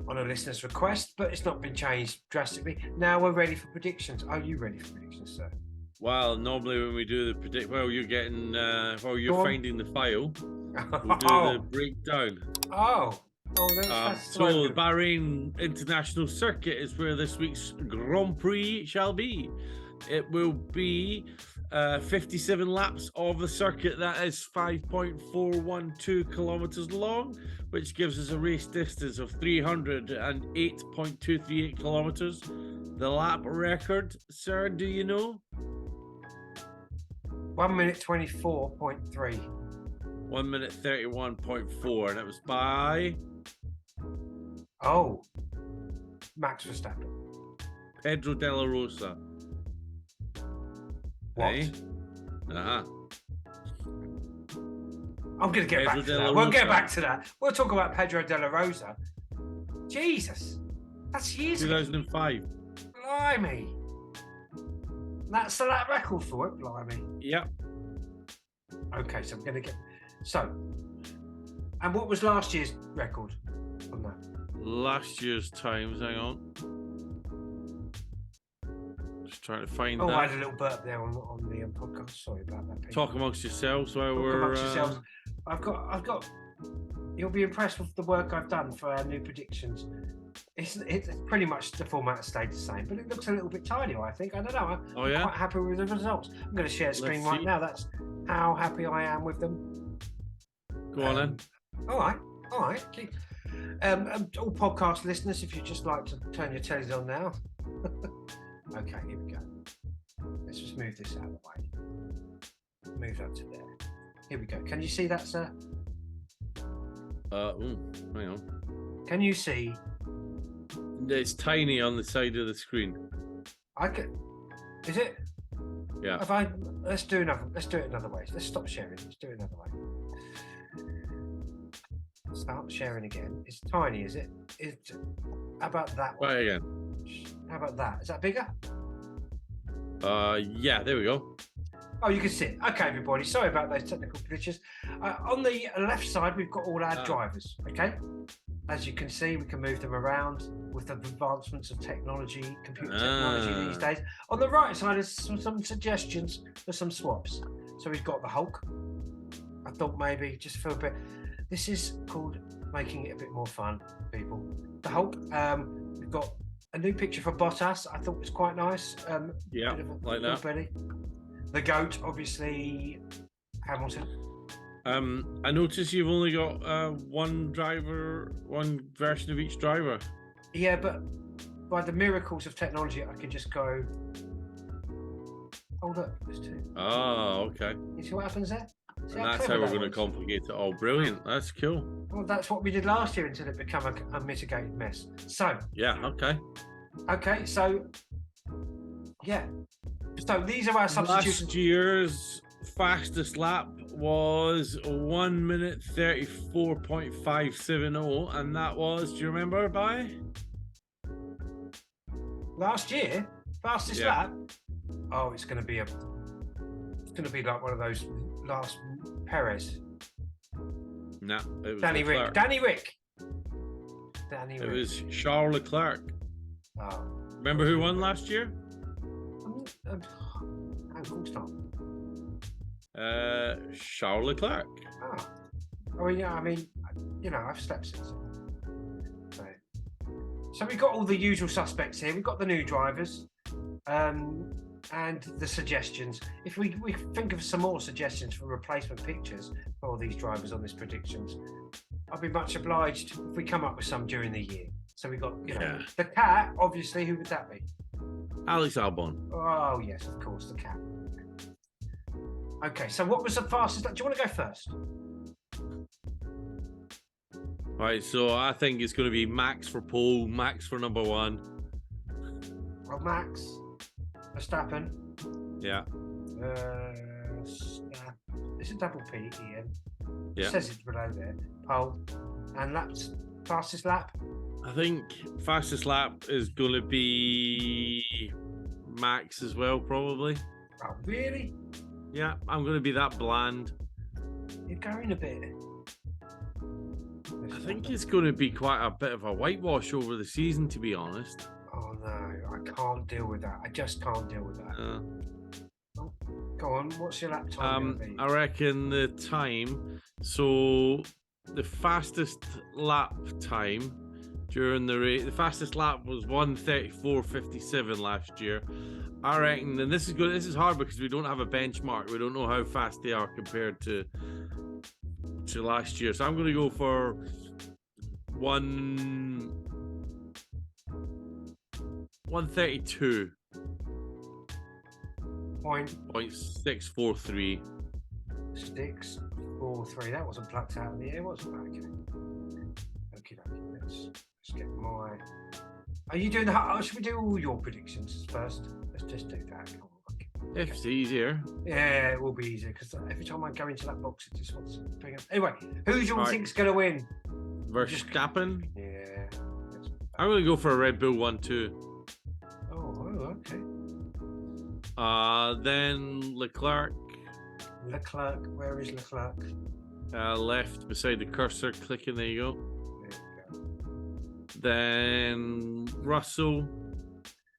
On a listener's request, but it's not been changed drastically. Now we're ready for predictions. Are you ready for predictions, sir? Well, normally when we do the you're getting, you're finding the file, we'll do the breakdown. So the Bahrain International Circuit is where this week's Grand Prix shall be. It will be 57 laps of the circuit. That is 5.412 kilometers long, which gives us a race distance of 308.238 kilometers. The lap record, sir, do you know? 1 minute 24.3. 1 minute 31.4, and it was by Max Verstappen. Pedro de la Rosa. What? Hey? I'm going to get back to that. We'll get back to that. We'll talk about Pedro de la Rosa. Jesus. That's years ago. 2005. Blimey. That's the lap record for it, blimey. Yep. Okay, so I'm going to get... So, and what was last year's record on that? Last year's times, hang on. Just trying to find I that. had a little burp there on the podcast. Sorry about that. People. Talk amongst yourselves while Talk we're... amongst yourselves. I've got... You'll be impressed with the work I've done for our new predictions. It's pretty much the format stayed the same, but it looks a little bit tidier, I think. I don't know. I'm quite happy with the results. I'm going to share screen right now. That's how happy I am with them. Go on then. All right. All podcast listeners, if you'd just like to turn your tellies on now. Okay, here we go. Let's just move this out of the way. Move that to there. Here we go. Can you see that, sir? Hang on. Can you see? It's tiny on the side of the screen. I can. Is it? Yeah. Let's do it another way. Let's stop sharing. Let's do it another way. Start sharing again. It's tiny, is it? How about that one? Right again. How about that? Is that bigger? Yeah, there we go. Oh, you can see it. Okay, everybody. Sorry about those technical glitches. On the left side, we've got all our drivers. Okay. As you can see, we can move them around with the advancements of technology, computer technology these days. On the right side, there's some suggestions for some swaps. So we've got the Hulk. I thought maybe just for a bit. This is called making it a bit more fun, people. The Hulk. We've got a new picture for Bottas. I thought was quite nice. Yeah, like that. Belly. The GOAT, obviously, Hamilton. I noticed you've only got one version of each driver. Yeah, but by the miracles of technology, I could just go. Hold up, there's two. Oh, okay. You see what happens there? See And that's how we're going to complicate it. Oh, brilliant. That's cool. Well, that's what we did last year until it became a mitigated mess. So. Yeah, okay. Okay, so. Yeah. So these are our substitutions. Last year's fastest lap was 1 minute 34.570, and that was, do you remember, by? Last year? Fastest lap? Oh, it's going to be like one of those last Perez. No, it was Danny Rick. It was Charles Leclerc. Oh. Remember who won last year? Of course not. Charles Leclerc. Oh, yeah. I mean, I've slept since. So we've got all the usual suspects here. We've got the new drivers, and the suggestions. If we think of some more suggestions for replacement pictures for all these drivers on this predictions, I'd be much obliged if we come up with some during the year. So we've got, the cat. Obviously, who would that be? Alex Albon. Oh, yes, of course, the cat. Okay, so what was the fastest? Do you want to go first? Right, so I think it's going to be Max for pole, Max for number one. Well, Max Verstappen. Yeah. It's a double P, Ian. Yeah. It says it's below there. Pole. And fastest lap? I think fastest lap is going to be Max as well, probably. Oh, really? Yeah, I'm going to be that bland. You're going a bit. I think it's going to be quite a bit of a whitewash over the season, to be honest. Oh, no, I can't deal with that. I just can't deal with that. Go on, what's your lap time? I reckon the time, so the fastest lap time during the race, the fastest lap was 1:34.57 last year. I reckon, and this is hard because we don't have a benchmark. We don't know how fast they are compared to last year. So I'm going to go for 1:32. 0.643. 643. That wasn't plucked out of the air, was it? Okay. Let's get my. Are you doing should we do all your predictions first? Let's just do that. If it's easier. Yeah, it will be easier because every time I go into that box, it just wants to bring up. Anyway, who do you think's going to win? Verstappen? Yeah. I'm going to go for a Red Bull 1-2. Oh, okay. Then Leclerc. Leclerc, where is Leclerc? Left beside the cursor, clicking. There you go. There we go. Then Russell.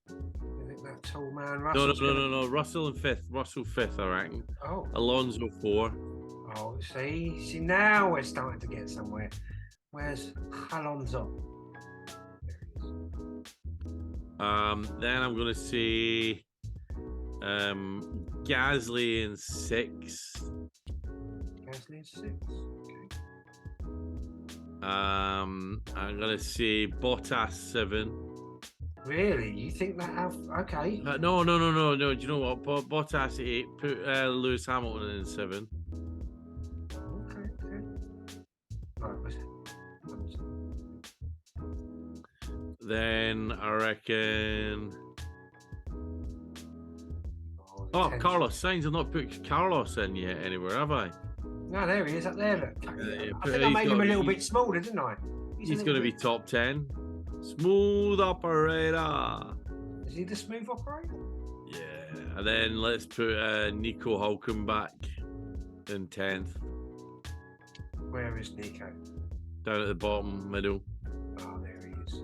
You think that tall man, Russell? No. Russell in fifth. Russell fifth, I reckon. Oh, Alonso 4. see, now we're starting to get somewhere. Where's Alonso? There he is. Then I'm going to say Gasly in 6. Gasly in 6. Okay. I'm going to say Bottas 7. Really? You think that? Okay. No. Do you know what? Bottas 8. Put Lewis Hamilton in 7. Okay. Right. Then I reckon. Oh, Carlos Sainz. I've not put Carlos in yet anywhere, have I? No, there he is up there. Look. Yeah, I think I made him a little bit smaller, didn't I? He's going to be top 10. Smooth operator. Is he the smooth operator? Yeah. And then let's put Nico Hulkenberg in 10th. Where is Nico? Down at the bottom, middle. Oh, there he is.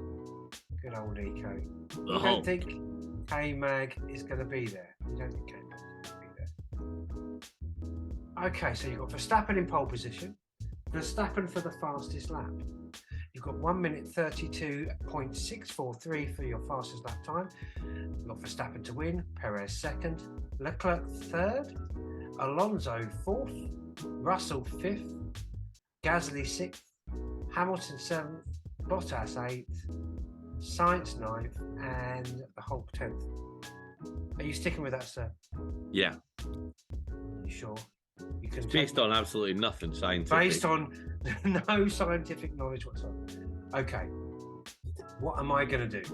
Good old Nico. The You Hulk. don't think K-Mag is going to be there? You don't think K-Mag is going to be there? Okay, so you've got Verstappen in pole position. Verstappen for the fastest lap. You've got 1 minute 32.643 for your fastest lap time. You've got Verstappen to win, Perez second, Leclerc third, Alonso fourth, Russell fifth, Gasly sixth, Hamilton seventh, Bottas eighth, Sainz ninth, and the Hulk 10th. Are you sticking with that, sir? Yeah. You sure? You can It's based on absolutely nothing scientific. based on no scientific knowledge whatsoever. Okay. What am I going to do?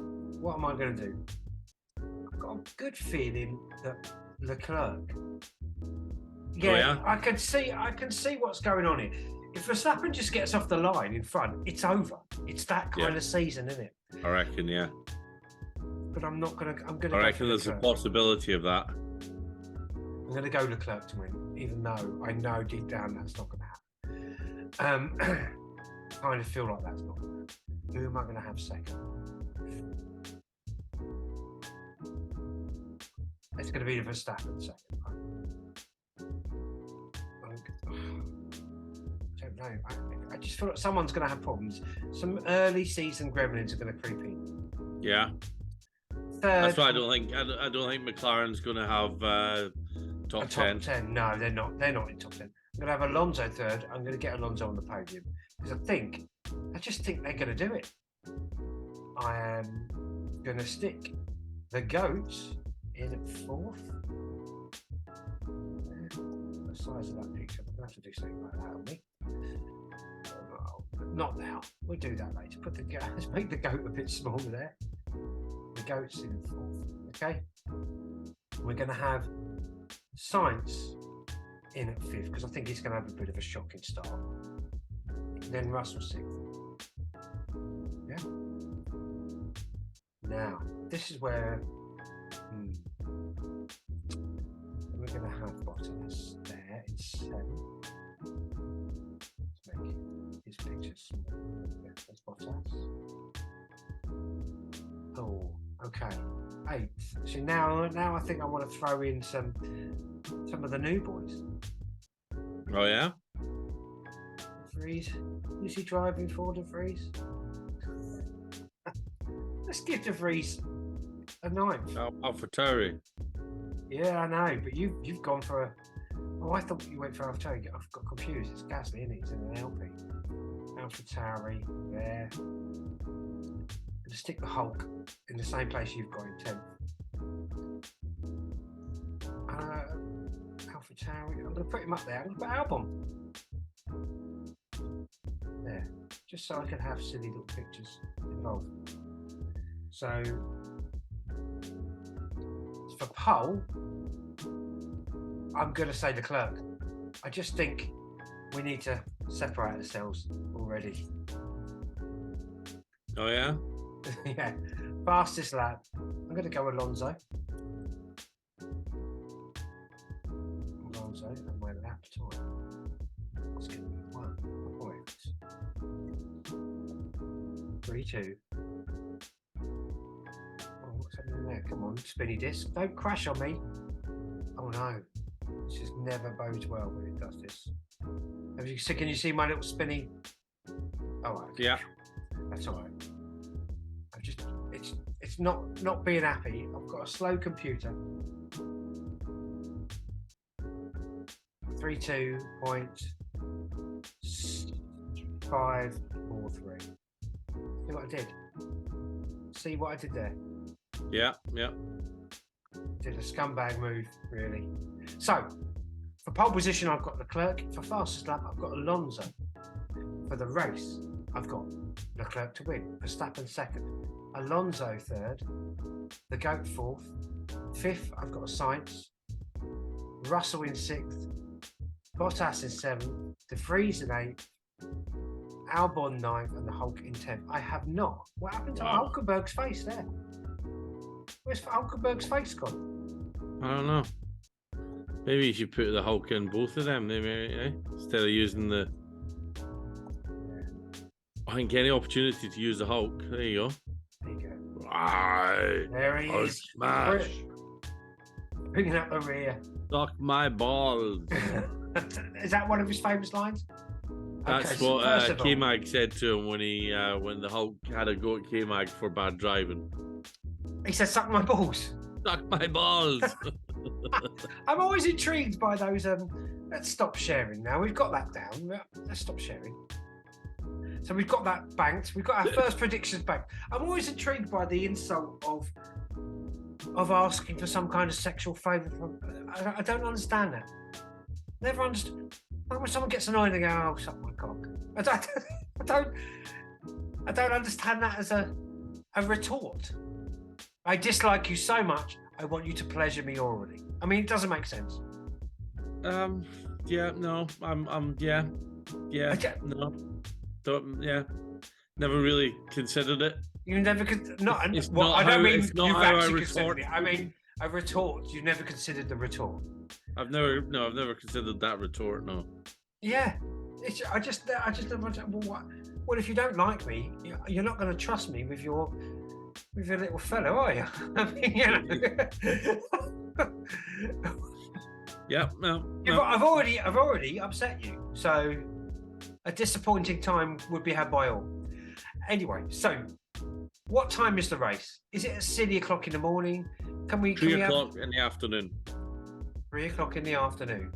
I've got a good feeling that Leclerc. Yeah? I can see what's going on here. If Verstappen just gets off the line in front, it's over. It's that kind of season, isn't it? I reckon, yeah. But I'm not going to. I'm going I to. reckon there's a possibility of that. I'm going to go Leclerc to win, even though I know deep down that's not going to happen. I kind of feel like that's not going to happen. Who am I going to have second? It's going to be the Verstappen second. I don't know. I just feel like someone's going to have problems. Some early season gremlins are going to creep in. Yeah. Third, That's why I don't think McLaren's going to have top 10. No, they're not. They're not in top 10. I'm going to have Alonso third. I'm going to get Alonso on the podium because I just think they're going to do it. I am going to stick the goats in at fourth. The size of that picture. I'm going to have to do something like that, aren't we? Not now. We'll do that later. Let's make the goat a bit smaller there. The goat's in at fourth. Okay. We're going to have Sainz in at fifth because I think he's going to have a bit of a shocking start. Then Russell sixth. Yeah. Now, this is where we're going to have Bottas there in 7. Let's make his picture small. There's Bottas. Oh, okay. 8th. So now I think I want to throw in some of the new boys. Oh, yeah? Vries. Is he driving for the Vries? Let's give the Vries a 9th. AlphaTauri. Yeah, I know, but you've gone for a. Oh, I thought you went for AlphaTauri. I've got confused. It's Gasly, isn't it? It's in an LP. AlphaTauri there. Gonna stick the Hulk in the same place you've got in 10th. AlphaTauri. I'm gonna put him up there. I'm gonna put Albon there, just so I can have silly little pictures involved. So for pole, I'm going to say Leclerc. I just think we need to separate ourselves already. Oh, yeah? Yeah. Fastest lap. I'm going to go Alonso. Alonso and my lap time. It's going to be 1.32. Oh, what's happening there? Come on, spinny disc. Don't crash on me. Oh no. This just never bodes well when it does this. Can you see my little spinny? Oh, okay. Yeah. That's all right. It's not being happy. I've got a slow computer. 32.543. See what I did? See what I did there? Yeah. Did a scumbag move, really. So, for pole position, I've got Leclerc. For fastest lap, I've got Alonso. For the race, I've got Leclerc to win. Verstappen second. Alonso third. The GOAT fourth. Fifth, I've got Sainz. Russell in sixth. Bottas in seventh. De Vries in eighth. Albon ninth. And the Hulk in 10th. I have not. What happened to Hulkenberg's face there? Where's Hulkenberg's face gone? I don't know. Maybe you should put the Hulk in both of them, maybe, instead of using the. I think any opportunity to use the Hulk. There you go. There you go. Right. There he is. Smash. Bringing up the rear. Suck my balls. Is that one of his famous lines? That's Okay, what first of all- K-Mag said to him when when the Hulk had a go at K-Mag for bad driving. He said, "Suck my balls." Suck my balls. I'm always intrigued by those. Let's stop sharing now. We've got that down. Let's stop sharing. So we've got that banked. We've got our first predictions banked. I'm always intrigued by the insult of asking for some kind of sexual favour. I don't understand that. Never understood. When someone gets annoyed, they go, "Oh, suck my cock." I don't understand that as a retort. I dislike you so much. I want you to pleasure me orally. I mean, it doesn't make sense. Yeah, no, yeah, no, don't, yeah, never really considered it. You never could not. It's Well, not I don't how- mean it's not you've how I actually retort. considered it. I mean a retort. You never considered the retort. I've never considered that retort. No. Yeah, I just never. Well, what if you don't like me? You're not going to trust me with your little fellow, are you? I mean, you know. Yeah, no. I've already upset you. So a disappointing time would be had by all. Anyway, so what time is the race? Is it at 3:00 in the morning? Can we 3 have o'clock in the afternoon. 3:00 in the afternoon?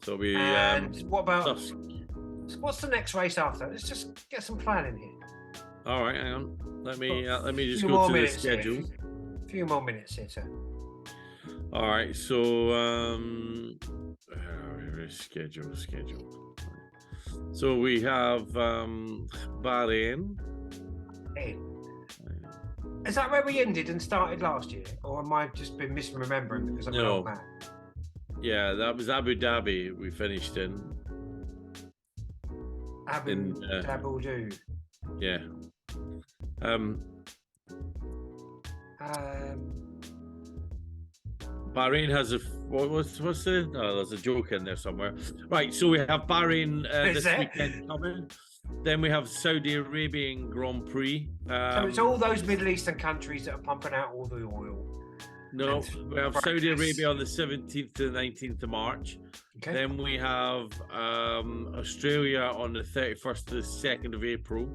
So we And what about dusk. what's the next race after? Let's just get some planning here. All right, hang on. Let me just Few go more to the minutes here. schedule. Few more minutes here, sir. All right, so schedule. So we have Bahrain. Hey. Is that where we ended and started last year, or am I just been misremembering because I'm an No. old man? Yeah, that was Abu Dhabi. We finished in. Abu Dhabi. Yeah. Bahrain has what's the? Oh, there's a joke in there somewhere. Right, so we have Bahrain Is this it? weekend coming. Then we have Saudi Arabian Grand Prix. So it's all those Middle Eastern countries that are pumping out all the oil. No, and we have practice. Saudi Arabia on the 17th to the 19th of March. Okay. Then we have Australia on the 31st to the 2nd of April.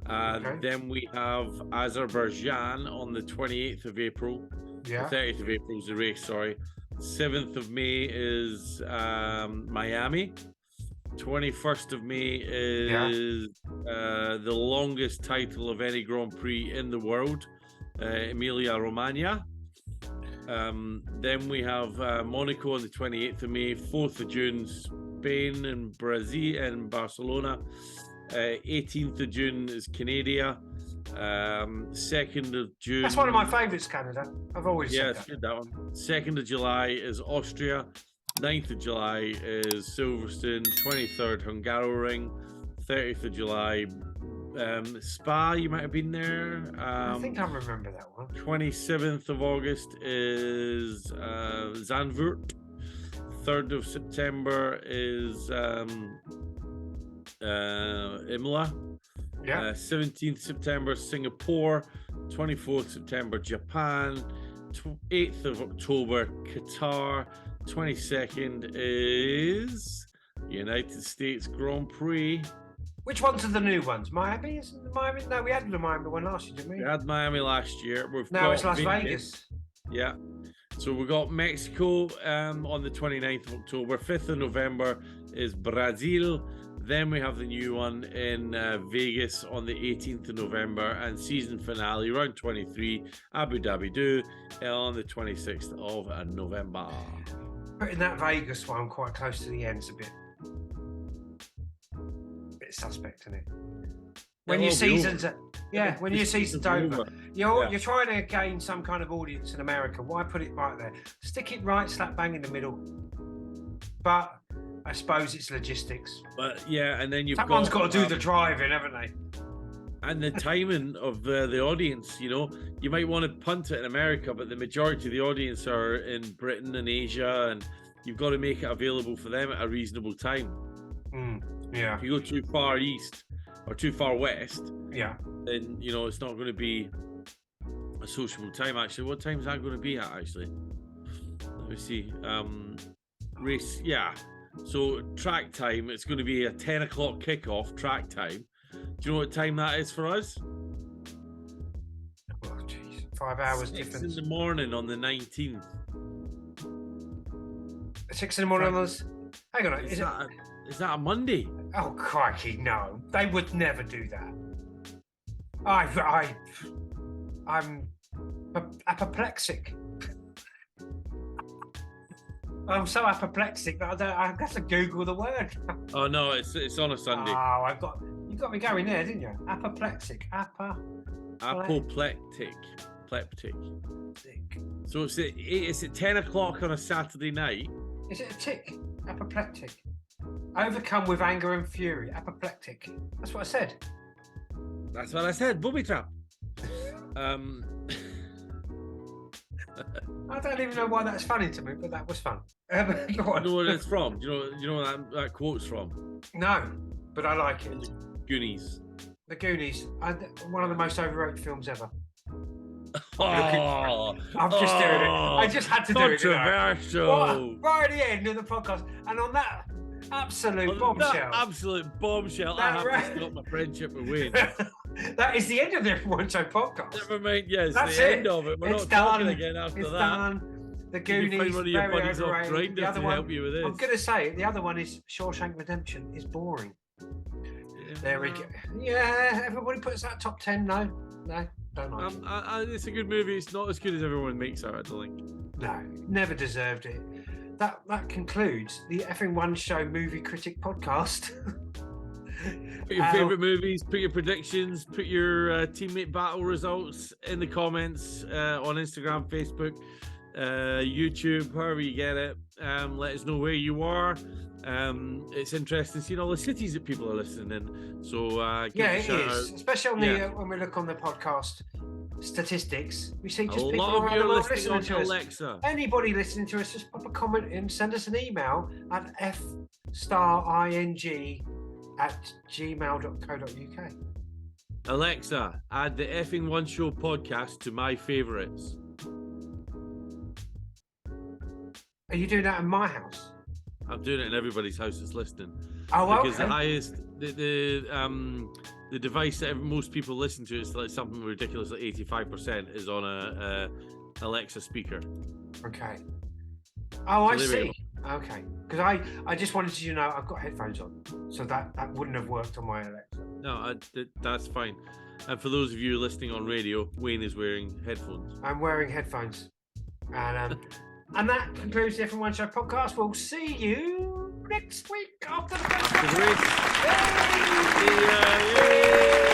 Okay. Then we have Azerbaijan on the 28th of April. Yeah. The 30th of April is the race, sorry. 7th of May is Miami. 21st of May is the longest title of any Grand Prix in the world, Emilia-Romagna. Then we have Monaco on the 28th of May, 4th of June, Spain and Brazil and Barcelona. 18th of June is Canada. 2nd of June. That's one of my favourites, Canada. I've always Yeah, said it's that. good, that one. 2nd of July is Austria. 9th of July is Silverstone. 23rd, Hungaroring. 30th of July, Spa, you might have been there. I think I remember that one. 27th of August is Zandvoort. 3rd of September is Imola. Yeah. 17th September, Singapore. 24th September, Japan. 8th of October, Qatar. 22nd is United States Grand Prix. Which ones are the new ones? Miami? Isn't it Miami? No, we had the Miami one last year, didn't we? We had Miami last year. Now it's Las Vegas. Yeah. So we got Mexico on the 29th of October. 5th of November is Brazil. Then we have the new one in Vegas on the 18th of November, and season finale, round 23, Abu Dhabi on the 26th of November. Putting that Vegas one quite close to the end's a bit suspect, isn't it? When your season's when your season's over, you're trying to gain some kind of audience in America. Why put it right there? Stick it right slap bang in the middle. But I suppose it's logistics. But yeah, and then someone's got to do the driving, haven't they? And the timing of the audience, you might want to punt it in America, but the majority of the audience are in Britain and Asia, and you've got to make it available for them at a reasonable time. Yeah. If you go too far east or too far west, then it's not going to be a sociable time. Actually, what time is that going to be at? Actually, let me see. Race, So track time, it's going to be a 10 o'clock kickoff track time. Do you know what time that is for us? Oh, jeez. 5 hours difference. 6 in the morning on the 19th. 6 in the morning on this. Hang on, is that a Monday? Oh, crikey, no. They would never do that. I'm apoplexic. I'm so apoplexic that I have to Google the word. Oh no, it's on a Sunday. Oh, you got me going there, didn't you? Apoplexic. Apoplectic. So it's at 10 o'clock on a Saturday night. Is it a tick? Apoplectic. Overcome with anger and fury. Apoplectic. That's what I said. That's what I said. Booby trap. I don't even know why that's funny to me, but that was fun. You know what it's from? Do you know what that quote's from? No, but I like it. Goonies. The Goonies. One of the most overrated films ever. I'm just doing it. I just had to do it. Controversial. Right at the end of the podcast, and on that absolute bombshell. I have to stop my friendship with Wayne. That is the end of the Everyone Show podcast. Never mind. Yes, that's the it. End of it. We're it's not done. talking again after it's that. Done. The Goonies. You find one of your very buddies off overrated. Grindr to help you with this. I'm going to say the other one is Shawshank Redemption is boring. There we go. Yeah, everybody puts that top 10. No, don't like it. It's a good movie. It's not as good as everyone makes out, I don't think. No, never deserved it. That concludes the Effing One Show Movie Critic Podcast. Put your favourite movies, put your predictions, put your teammate battle results in the comments on Instagram, Facebook, YouTube, however you get it. Let us know where you are. It's interesting seeing all the cities that people are listening in. So it is, especially on the when we look on the podcast statistics, we see just people around the world listening to Alexa. us. Anybody listening to us, just pop a comment and send us an email at f*ing@gmail.co.uk. Alexa, add the Effing One Show podcast to my favourites. Are you doing that in my house? I'm doing it in everybody's house that's listening. Oh, well, because the highest, the device that most people listen to is like something ridiculous, like 85% is on a Alexa speaker. Okay. Oh, I see. Okay, because I just wanted you to know I've got headphones on, so that wouldn't have worked on my Alexa. No, that's fine. And for those of you listening on radio, Wayne is wearing headphones. I'm wearing headphones, and that concludes the F1 Show podcast. We'll see you next week after the race. See ya. Yay!